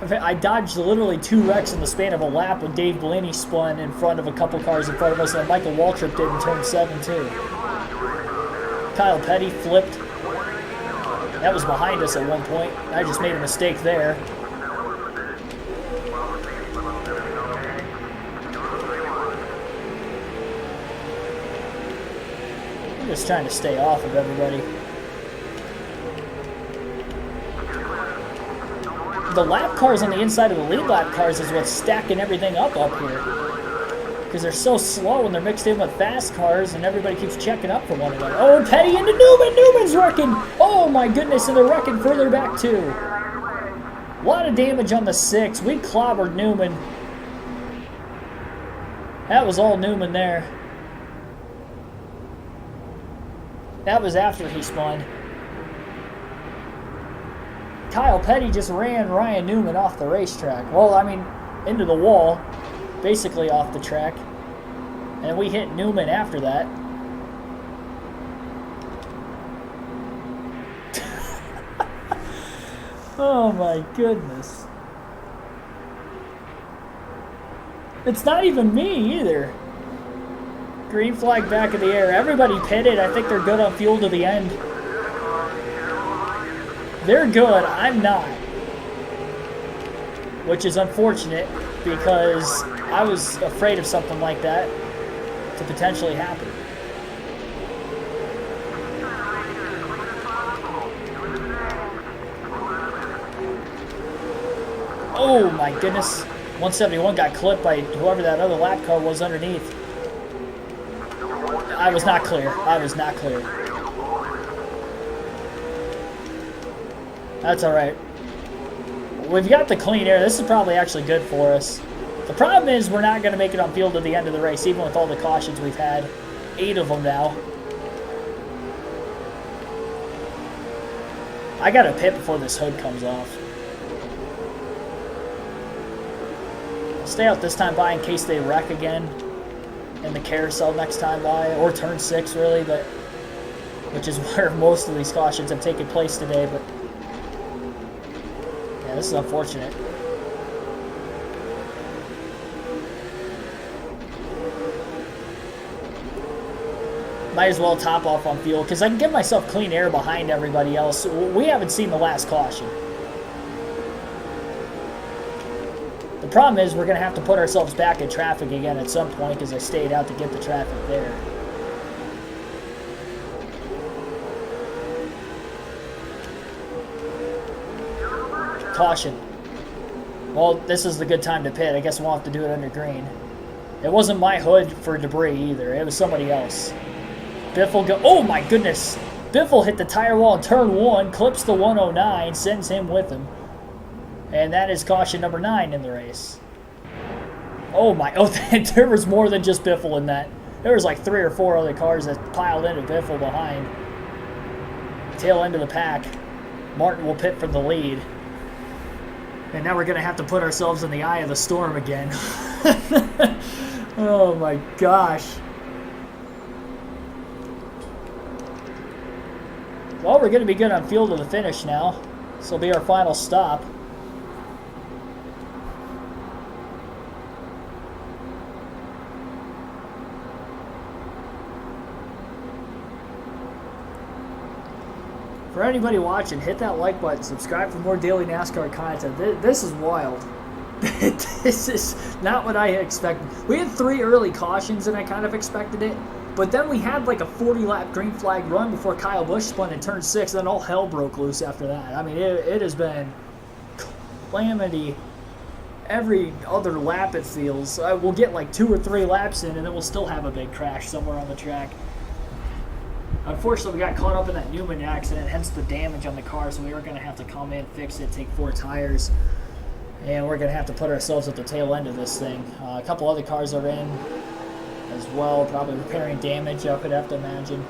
S1: I dodged literally 2 wrecks in the span of a lap when Dave Blaney spun in front of a couple cars in front of us, and Michael Waltrip did in turn 7 too. Kyle Petty flipped. That was behind us at one point. I just made a mistake there. Just trying to stay off of everybody. The lap cars on the inside of the lead lap cars is what's stacking everything up here. Because they're so slow and they're mixed in with fast cars and everybody keeps checking up for one another. Oh, Petty into Newman! Newman's wrecking! Oh my goodness, and they're wrecking further back too. A lot of damage on the 6. We clobbered Newman. That was all Newman there. That was after he spun. Kyle Petty just ran Ryan Newman off the racetrack. Well, I mean, into the wall. Basically off the track. And we hit Newman after that. Oh my goodness. It's not even me either. Green flag back in the air. Everybody pitted. I think they're good on fuel to the end. They're good. I'm not. Which is unfortunate because I was afraid of something like that to potentially happen. Oh my goodness. 171 got clipped by whoever that other lap car was underneath. I was not clear. I was not clear. That's alright. We've got the clean air. This is probably actually good for us. The problem is we're not going to make it on field to the end of the race, even with all the cautions we've had. 8 of them now. I got to pit before this hood comes off. I'll stay out this time by in case they wreck again in the carousel next time by, or turn 6 really, but which is where most of these cautions have taken place today. But yeah, this is unfortunate. Might as well top off on fuel because I can give myself clean air behind everybody else. We haven't seen the last caution. The problem is we're going to have to put ourselves back in traffic again at some point because I stayed out to get the traffic there. Caution. Well, this is the good time to pit. I guess we'll have to do it under green. It wasn't my hood for debris either. It was somebody else. Biffle go. Oh my goodness! Biffle hit the tire wall in turn 1, clips the 109, sends him with him. And that is caution number 9 in the race. Oh my, oh, there was more than just Biffle in that. There was like 3 or 4 other cars that piled into Biffle behind. Tail end of the pack. Martin will pit from the lead. And now we're going to have to put ourselves in the eye of the storm again. Oh my gosh. Well, we're going to be good on fuel to the finish now. This will be our final stop. For anybody watching, hit that like button, subscribe for more daily NASCAR content. This is wild. This is not what I expected. We had 3 early cautions and I kind of expected it. But then we had like a 40-lap green flag run before Kyle Busch spun in turn 6, and then all hell broke loose after that. I mean, it has been calamity every other lap, it feels. We'll get like 2 or 3 laps in, and then we'll still have a big crash somewhere on the track. Unfortunately, we got caught up in that Newman accident, hence the damage on the car, so we were going to have to come in, fix it, take 4 tires, and we're going to have to put ourselves at the tail end of this thing. A couple other cars are in as well, probably repairing damage, I could have to imagine.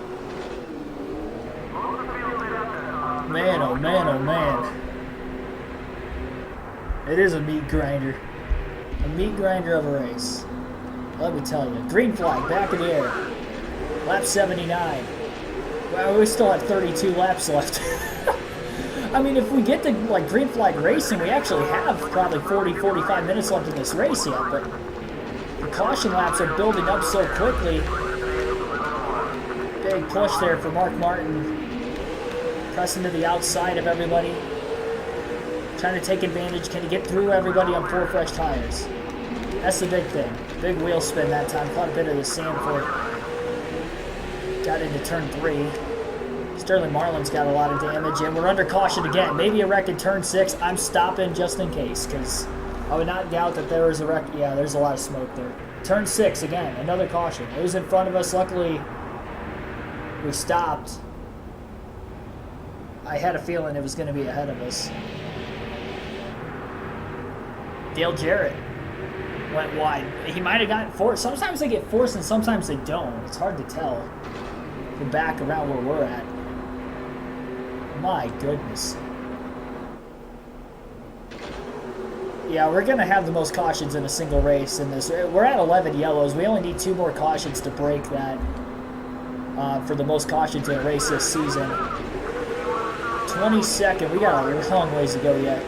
S1: Man, oh man, oh man. It is a meat grinder. A meat grinder of a race. Let me tell you. Green flag, back in the air. Lap 79. Well, we still have 32 laps left. I mean, if we get to like green flag racing, we actually have probably 40-45 minutes left in this race yet, but the caution laps are building up so quickly. Big push there for Mark Martin. Pressing to the outside of everybody. Trying to take advantage. Can he get through everybody on 4 fresh tires? That's the big thing. Big wheel spin that time. Caught a bit of the sand for it. got into turn 3. Sterling Marlin's got a lot of damage, and we're under caution again. Maybe a wreck in turn 6. I'm stopping just in case, because I would not doubt that there was a wreck. Yeah, there's a lot of smoke there. Turn 6, again, another caution. It was in front of us. Luckily, we stopped. I had a feeling it was going to be ahead of us. Dale Jarrett went wide. He might have gotten forced. Sometimes they get forced and sometimes they don't. It's hard to tell. We're back around where we're at. My goodness. Yeah, we're going to have the most cautions in a single race in this. We're at 11 yellows. We only need 2 more cautions to break that for the most cautions in a race this season. 22nd. We got a long ways to go yet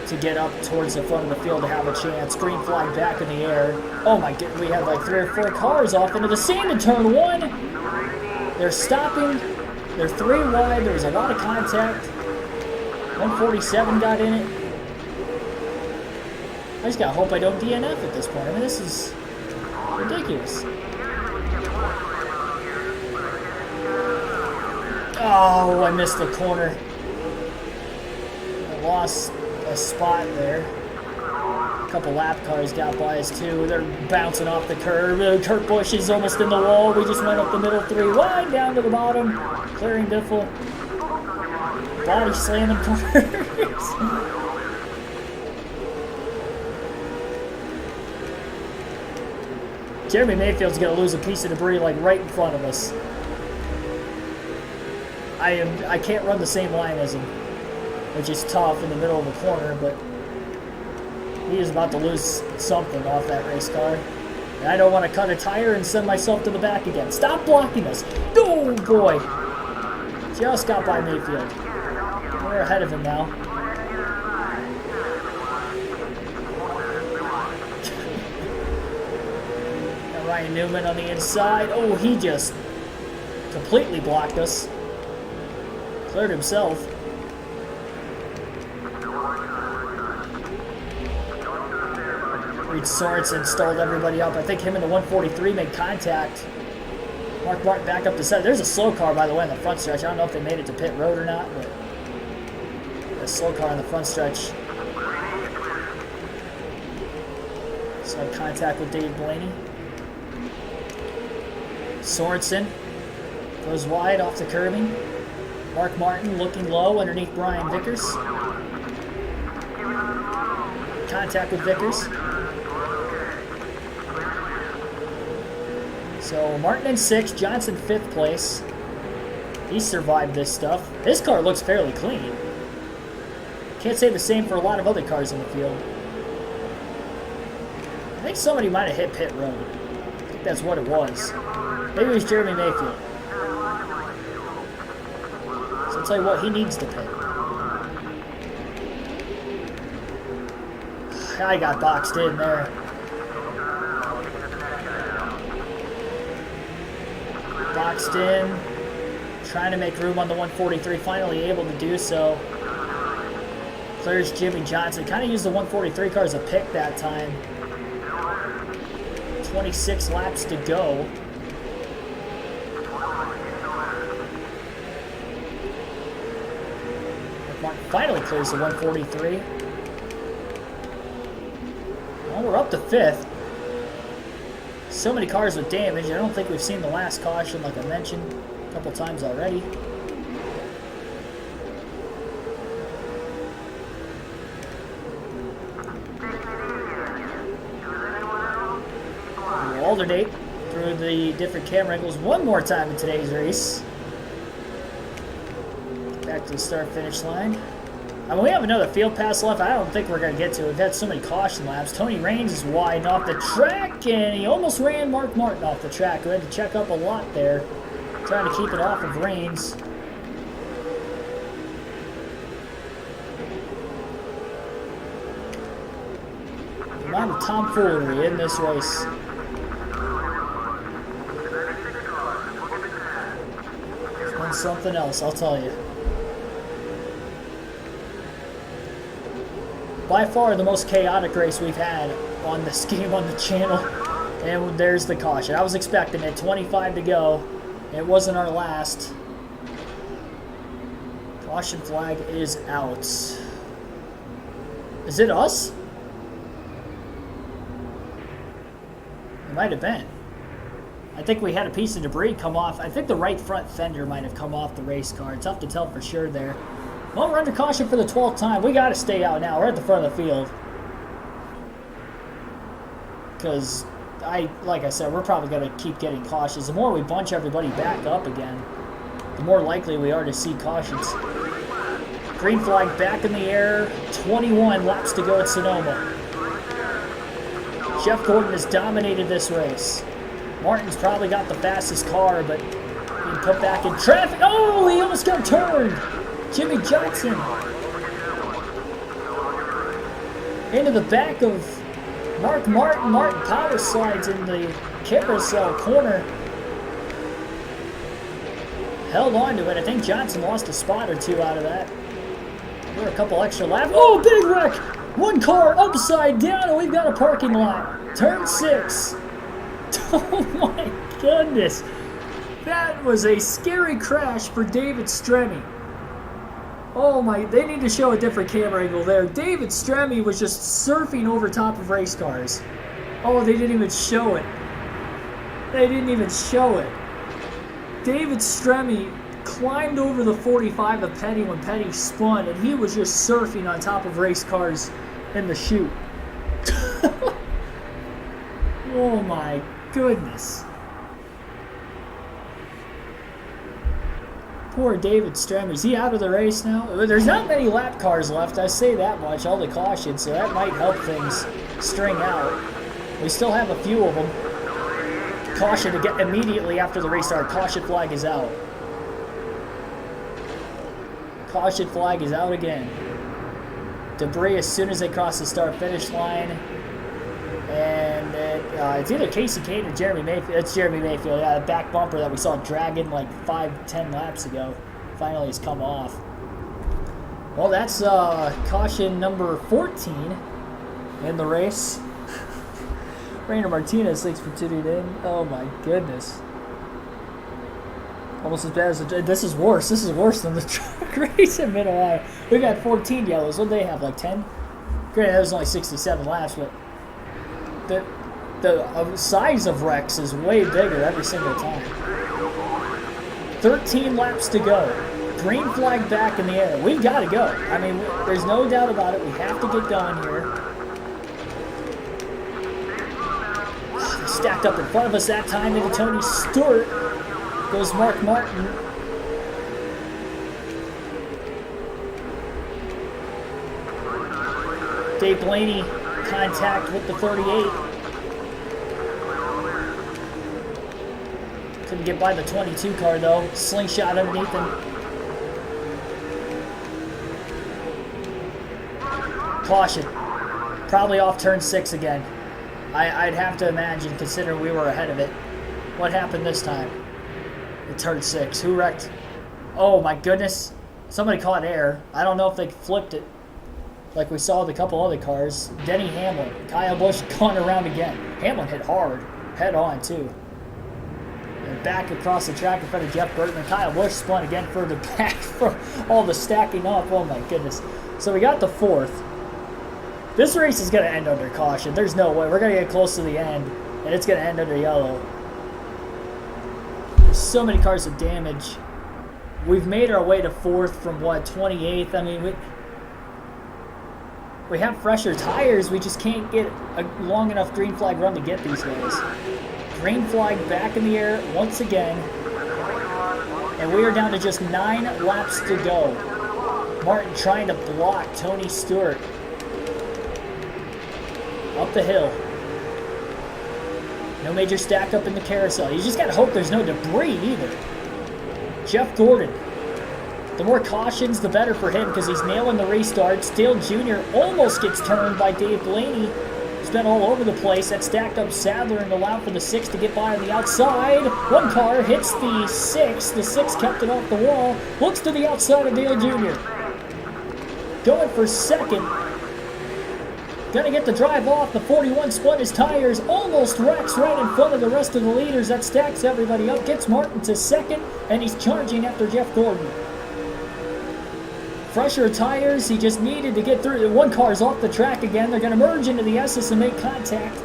S1: to get up towards the front of the field to have a chance. Green flag back in the air. Oh my god, we have like 3 or 4 cars off into the sand in turn 1. They're stopping. They're 3 wide. There was a lot of contact. 147 got in it. I just gotta hope I don't DNF at this point. I mean, this is ridiculous. Oh, I missed the corner. I lost a spot there. A couple lap cars got by us too. They're bouncing off the curb. Kurt Busch is almost in the wall. We just went up the middle 3 wide down to the bottom. Clearing Diffel. Body slamming cars. Jeremy Mayfield's going to lose a piece of debris like right in front of us. I can't run the same line as him, which is tough in the middle of the corner, but he is about to lose something off that race car. And I don't want to cut a tire and send myself to the back again. Stop blocking us. Oh boy. Just got by Mayfield. We're ahead of him now. Ryan Newman on the inside. Oh, he just completely blocked us. Cleared himself. Reed Sorensen stalled everybody up. I think him and the 143 made contact. Mark Martin back up the side. There's a slow car, by the way, in the front stretch. I don't know if they made it to pit road or not, but a slow car in the front stretch. So contact with Dave Blaney. Sorensen goes wide off the curbing. Mark Martin looking low underneath Brian Vickers. Contact with Vickers. So Martin in 6th, Johnson 5th place. He survived this stuff. This car looks fairly clean. Can't say the same for a lot of other cars in the field. I think somebody might have hit pit road. I think that's what it was. Maybe it was Jeremy Mayfield. So I'll tell you what, he needs to pit. I got boxed in there. Boxed in. Trying to make room on the 143. Finally able to do so. Clears Jimmy Johnson. Kind of used the 143 car as a pick that time. 26 laps to go. Finally clears the 143. Well, we're up to 5th. So many cars with damage. I don't think we've seen the last caution, like I mentioned a couple times already. We'll alternate through the different camera angles one more time in today's race. Back to the start-finish line. I mean, we have another field pass left. I don't think we're going to get to it. We've had so many caution laps. Tony Raines is wide off the track, and he almost ran Mark Martin off the track. We had to check up a lot there, trying to keep it off of Raines. A lot of tomfoolery in this race. It's been something else, I'll tell you. By far the most chaotic race we've had on this game on the channel. And there's the caution. I was expecting it. 25 to go. It wasn't our last. Caution flag is out. Is it us? It might have been. I think we had a piece of debris come off. I think the right front fender might have come off the race car. Tough to tell for sure there. Well, we're under caution for the 12th time. We got to stay out now. We're at the front of the field. Because, like I said, we're probably going to keep getting cautious. The more we bunch everybody back up again, the more likely we are to see cautions. Green flag back in the air. 21 laps to go at Sonoma. Jeff Gordon has dominated this race. Martin's probably got the fastest car, but being put back in traffic. Oh, he almost got turned. Jimmy Johnson into the back of Mark Martin. Martin power slides in the carousel corner. Held on to it. I think Johnson lost a spot or two out of that. We're a couple extra laps. Oh, big wreck! One car upside down, and we've got a parking lot. Turn 6. Oh my goodness. That was a scary crash for David Stremme. Oh my, they need to show a different camera angle there. David Stremme was just surfing over top of race cars. Oh, they didn't even show it. They didn't even show it. David Stremme climbed over the 45 of Petty when Petty spun, and he was just surfing on top of race cars in the chute. Oh my goodness. Poor David Stremme. Is he out of the race now? There's not many lap cars left, I say that much, all the cautions, so that might help things string out. We still have a few of them. Caution to get immediately after the restart. Caution flag is out. Caution flag is out again. Debris as soon as they cross the start-finish line. And it's either Casey Kane or Jeremy Mayfield. It's Jeremy Mayfield. Yeah, the back bumper that we saw dragging like 5-10 laps ago finally has come off. Well, that's caution number 14 in the race. Rainer Martinez, thanks for tuning in. Oh my goodness. Almost as bad as this is worse. This is worse than the truck race in Mid-Ohio. We've got 14 yellows. What do they have, like 10? Granted, that was only 67 laps, but the size of wrecks is way bigger every single time. 13 laps to go. Green flag back in the air. We've got to go. I mean, there's no doubt about it. We have to get going here. They stacked up in front of us that time into Tony Stewart. Goes Mark Martin. Dave Blaney contact with the 38. Couldn't get by the 22 car though. Slingshot underneath him. Caution. Probably off turn 6 again. I'd have to imagine, considering we were ahead of it. What happened this time? It turned 6. Who wrecked? Oh my goodness. Somebody caught air. I don't know if they flipped it like we saw with a couple other cars. Denny Hamlin. Kyle Busch gone around again. Hamlin hit hard. Head on too. And back across the track in front of Jeff Burton. And Kyle Busch spun again further back from all the stacking up. Oh my goodness. So we got the 4th. This race is going to end under caution. There's no way. We're going to get close to the end, and it's going to end under yellow. There's so many cars with damage. We've made our way to 4th from, what, 28th? I mean, we have fresher tires. We just can't get a long enough green flag run to get these guys. Green flag back in the air once again. And we are down to just 9 laps to go. Martin trying to block Tony Stewart. Up the hill. No major stack up in the carousel. You just got to hope there's no debris either. Jeff Gordon. The more cautions, the better for him because he's nailing the restarts. Dale Jr. almost gets turned by Dave Blaney. He's been all over the place. That stacked up Sadler and allowed for the 6 to get by on the outside. One car hits the 6. The 6 kept it off the wall. Looks to the outside of Dale Jr. Going for second. Gonna get the drive off. The 41 spun his tires. Almost wrecks right in front of the rest of the leaders. That stacks everybody up. Gets Martin to second, and he's charging after Jeff Gordon. Fresher tires. He just needed to get through. One car's off the track again. They're gonna merge into the S's and make contact.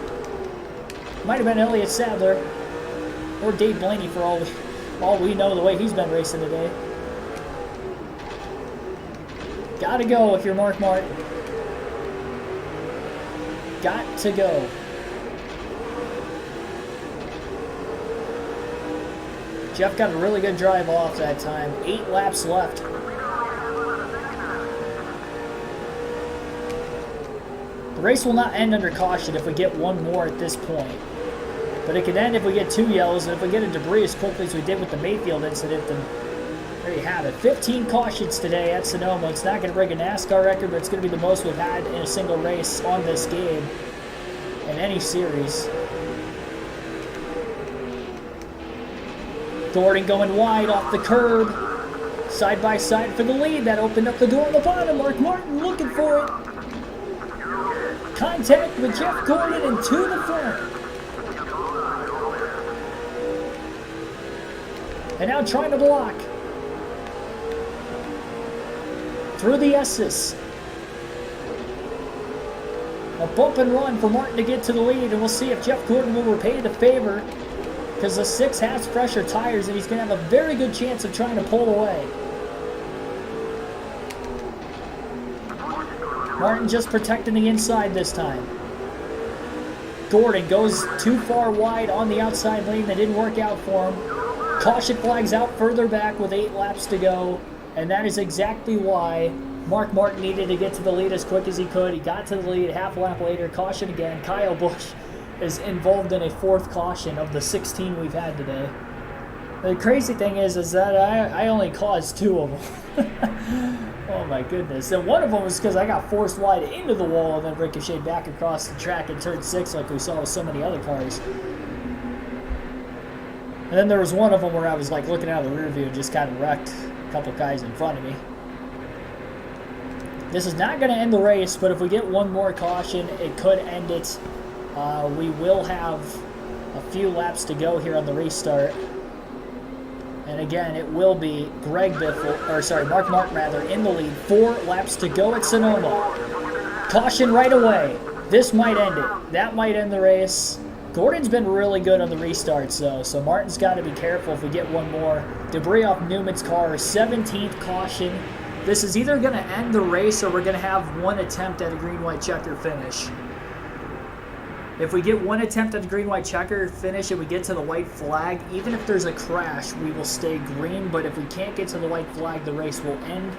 S1: Might have been Elliott Sadler or Dave Blaney for all we know the way he's been racing today. Gotta go if you're Mark Martin. Got to go. Jeff got a really good drive off that time. 8 laps left. The race will not end under caution if we get one more at this point. But it could end if we get 2 yellows, and if we get a debris as quickly as we did with the Mayfield incident, then there you have it. 15 cautions today at Sonoma. It's not going to break a NASCAR record, but it's going to be the most we've had in a single race on this game in any series. Gordon going wide off the curb. Side by side for the lead. That opened up the door on the bottom. Mark Martin looking for it. Contact with Jeff Gordon and to the front. And now trying to block. Through the S's. A bump and run for Martin to get to the lead, and we'll see if Jeff Gordon will repay the favor, because the 6 has fresher tires, and he's going to have a very good chance of trying to pull away. Martin just protecting the inside this time. Gordon goes too far wide on the outside lane. That didn't work out for him. Caution flags out further back with 8 laps to go. And that is exactly why Mark Martin needed to get to the lead as quick as he could. He got to the lead half lap later. Caution again. Kyle Busch is involved in a 4th caution of the 16 we've had today. The crazy thing is that I only caused 2 of them. Oh my goodness. And one of them was because I got forced wide into the wall and then ricocheted back across the track in turn 6 like we saw with so many other cars. And then there was one of them where I was like looking out of the rear view and just kind of wrecked a couple guys in front of me. This is not going to end the race, but if we get one more caution, it could end it. We will have a few laps to go here on the restart. And again, it will be Mark Martin in the lead. 4 laps to go at Sonoma. Caution right away. This might end it. That might end the race. Gordon's been really good on the restarts, though, so Martin's got to be careful if we get one more. Debris off Newman's car, 17th caution. This is either going to end the race or we're going to have one attempt at a green-white checker finish. If we get one attempt at the green-white checker finish and we get to the white flag, even if there's a crash, we will stay green. But if we can't get to the white flag, the race will end.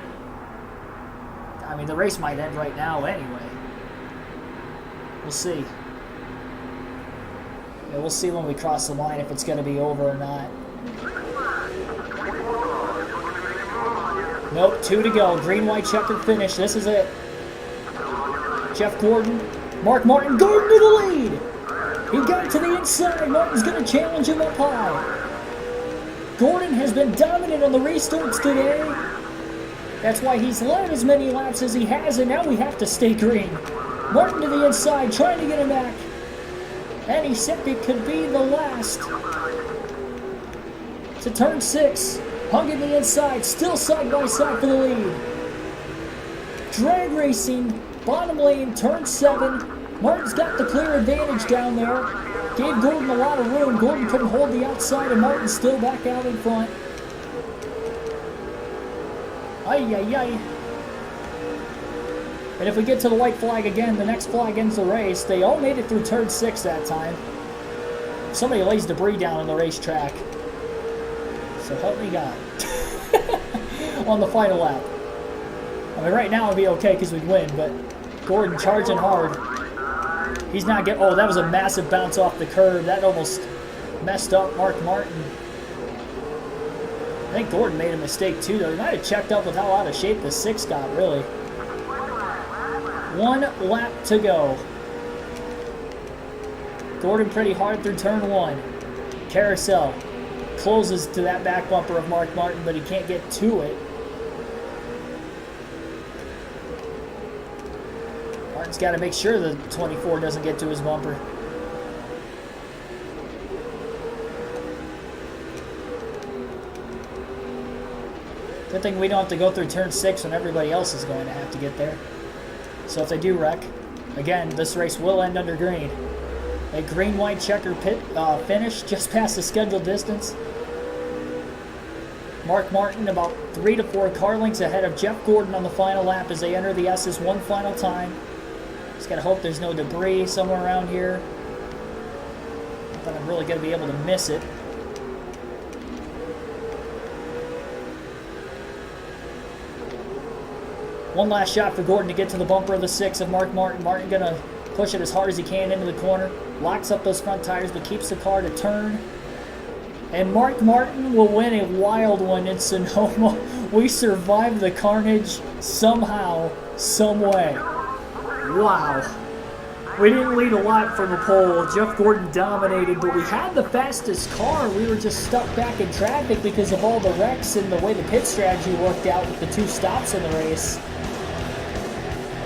S1: I mean, the race might end right now anyway. We'll see. Yeah, we'll see when we cross the line if it's going to be over or not. Nope, 2 to go. Green-white checker finish. This is it. Jeff Gordon. Mark Martin, Gordon to the lead. He got to the inside. Martin's going to challenge him up high. Gordon has been dominant on the restarts today. That's why he's led as many laps as he has, and now we have to stay green. Martin to the inside, trying to get him back. Any second could be the last. To turn 6. Hung in the inside, still side by side for the lead. Drag racing. Bottom lane, turn 7. Martin's got the clear advantage down there. Gave Gordon a lot of room. Gordon couldn't hold the outside, and Martin's still back out in front. Ay. And if we get to the white flag again, the next flag ends the race. They all made it through turn 6 that time. Somebody lays debris down on the racetrack. So help me God. On the final lap. I mean, right now it'd be okay because we'd win, but Gordon charging hard. He's not getting... Oh, that was a massive bounce off the curb. That almost messed up Mark Martin. I think Gordon made a mistake too, though. He might have checked up with how out of shape the 6 got, really. 1 lap to go. Gordon pretty hard through turn 1. Carousel closes to that back bumper of Mark Martin, but he can't get to it. He's got to make sure the 24 doesn't get to his bumper. Good thing we don't have to go through turn 6 when everybody else is going to have to get there. So if they do wreck, again, this race will end under green. A green-white checker pit finish just past the scheduled distance. Mark Martin about 3 to 4 car lengths ahead of Jeff Gordon on the final lap as they enter the S's one final time. Just gotta hope there's no debris somewhere around here. Not that I'm really gonna be able to miss it. One last shot for Gordon to get to the bumper of the 6 of Mark Martin. Martin gonna push it as hard as he can into the corner. Locks up those front tires but keeps the car to turn. And Mark Martin will win a wild one in Sonoma. We survived the carnage somehow, some way. Wow. We didn't lead a lot from the pole. Jeff Gordon dominated, but we had the fastest car. We were just stuck back in traffic because of all the wrecks and the way the pit strategy worked out with the 2 stops in the race.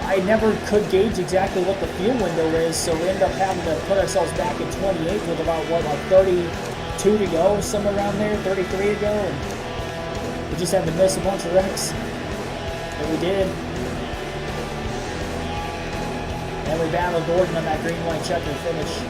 S1: I never could gauge exactly what the fuel window is, so we ended up having to put ourselves back at 28 with about, what, like 32 to go, somewhere around there, 33 to go, and we just had to miss a bunch of wrecks. But we did. And we battled Gordon on that green-white checker finish.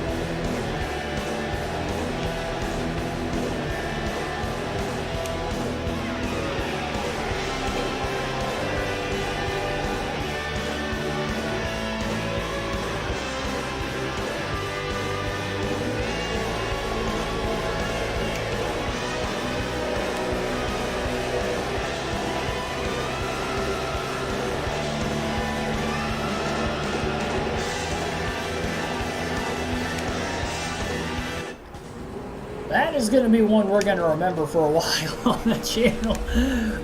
S1: That is going to be one we're going to remember for a while on the channel.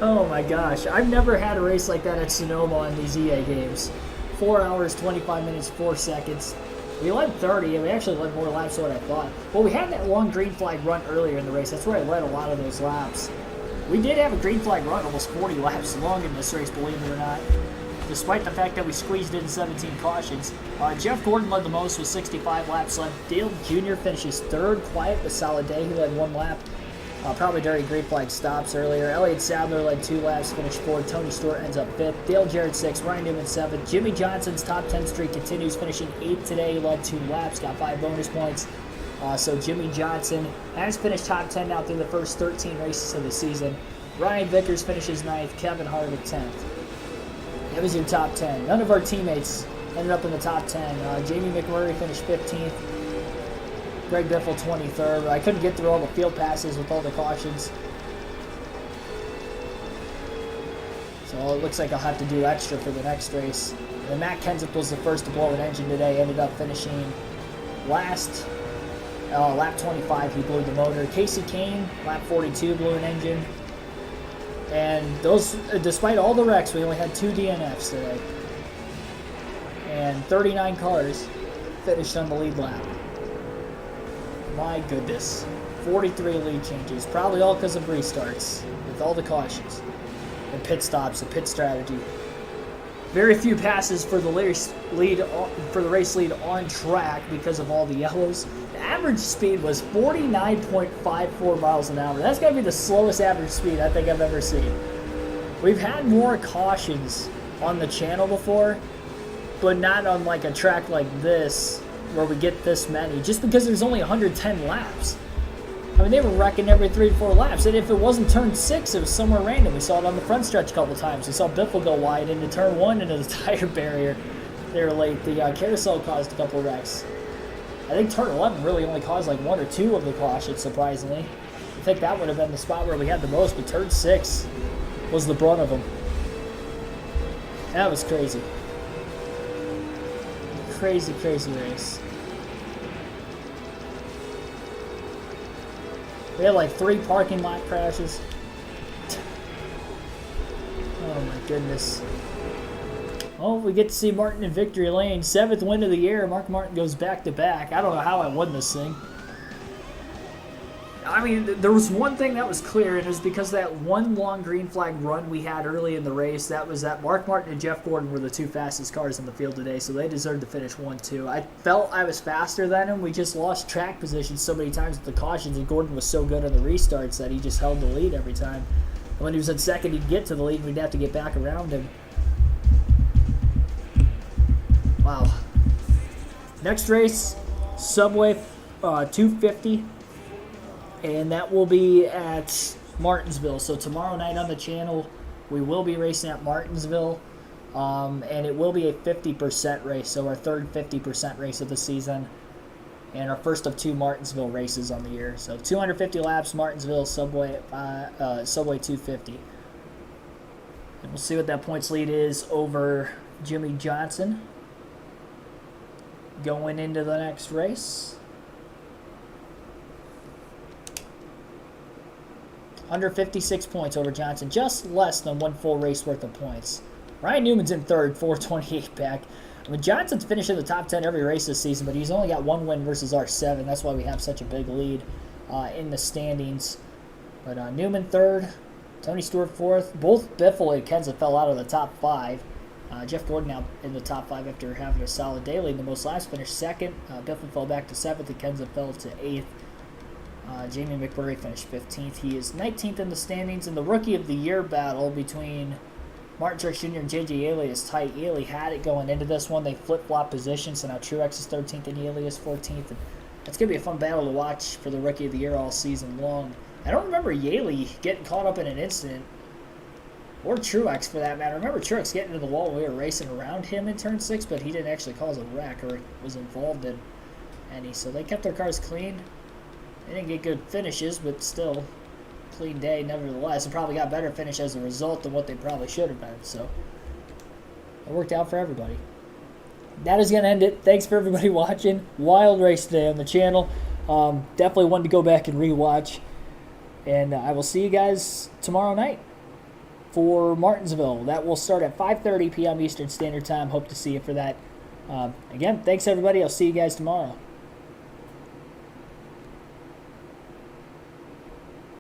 S1: Oh my gosh. I've never had a race like that at Sonoma on these EA games. 4 hours, 25 minutes, 4 seconds. We led 30, and we actually led more laps than what I thought. Well, we had that long green flag run earlier in the race. That's where I led a lot of those laps. We did have a green flag run almost 40 laps long in this race, believe it or not. Despite the fact that we squeezed in 17 cautions. Jeff Gordon led the most with 65 laps led. Dale Jr. finishes 3rd, quiet but solid day. He led 1 lap, probably during green flag stops earlier. Elliott Sadler led 2 laps, finished 4th. Tony Stewart ends up 5th. Dale Jarrett 6th, Ryan Newman 7th. Jimmy Johnson's top 10 streak continues, finishing 8th today. He led 2 laps, got 5 bonus points. So Jimmy Johnson has finished top 10 now through the first 13 races of the season. Ryan Vickers finishes 9th, Kevin Harvick 10th. That was your top 10. None of our teammates ended up in the top 10. Jamie McMurray finished 15th. Greg Biffle 23rd. I couldn't get through all the field passes with all the cautions. So it looks like I'll have to do extra for the next race. And Matt Kenseth was the first to blow an engine today. Ended up finishing last. Lap 25, he blew the motor. Casey Kane, lap 42, blew an engine. And those, despite all the wrecks, we only had 2 DNFs today. And 39 cars finished on the lead lap. My goodness. 43 lead changes. Probably all because of restarts. With all the cautions. And pit stops, and pit strategy. Very few passes for the race lead on track because of all the yellows. The average speed was 49.54 miles an hour. That's got to be the slowest average speed I think I've ever seen. We've had more cautions on the channel before, but not on like a track like this where we get this many, just because there's only 110 laps. I mean, they were wrecking every 3 to 4 laps, and if it wasn't turn 6, it was somewhere random. We saw it on the front stretch a couple times. We saw Biffle go wide into turn 1 into the tire barrier there late. The carousel caused a couple wrecks. I think turn 11 really only caused like 1 or 2 of the cautions, surprisingly. I think that would have been the spot where we had the most, but turn 6 was the brunt of them. That was crazy. Crazy, crazy race. We had like 3 parking lot crashes. Oh my goodness. Oh, we get to see Martin in victory lane. 7th win of the year. Mark Martin goes back to back. I don't know how I won this thing. I mean, there was one thing that was clear, and it was because of that one long green flag run we had early in the race. That was that Mark Martin and Jeff Gordon were the 2 fastest cars in the field today, so they deserved to finish 1-2. I felt I was faster than him. We just lost track position so many times with the cautions, and Gordon was so good on the restarts that he just held the lead every time. And when he was in second, he'd get to the lead, and we'd have to get back around him. Wow. Next race, Subway 250. And that will be at Martinsville. So tomorrow night on the channel, we will be racing at Martinsville. And it will be a 50% race. So our third 50% race of the season. And our first of 2 Martinsville races on the year. So 250 laps, Martinsville, Subway 250. And we'll see what that points lead is over Jimmy Johnson going into the next race. 156 points over Johnson, just less than 1 full race worth of points. Ryan Newman's in third, 428 back. I mean, Johnson's finished in the top 10 every race this season, but he's only got 1 win versus R7. That's why we have such a big lead in the standings. But Newman third, Tony Stewart fourth. Both Biffle and Kenza fell out of the top 5. Jeff Gordon now in the top 5 after having a solid day, leading the most laps, finished second. Biffle fell back to 7th, and Kenza fell to 8th. Jamie McMurray finished 15th. He is 19th in the standings. In the Rookie of the Year battle between Martin Truex Jr. and J.J. Yeley is tight. Yeley had it going into this one. They flip-flop positions, so now Truex is 13th and Yeley is 14th. And it's going to be a fun battle to watch for the Rookie of the Year all season long. I don't remember Yeley getting caught up in an incident, or Truex for that matter. I remember Truex getting into the wall when we were racing around him in Turn 6, but he didn't actually cause a wreck or was involved in any. So they kept their cars clean. They didn't get good finishes, but still, clean day nevertheless. It probably got better finish as a result than what they probably should have been. So it worked out for everybody. That is going to end it. Thanks for everybody watching. Wild race today on the channel. Definitely one to go back and rewatch. And I will see you guys tomorrow night for Martinsville. That will start at 5:30 p.m. Eastern Standard Time. Hope to see you for that. Again, thanks everybody. I'll see you guys tomorrow.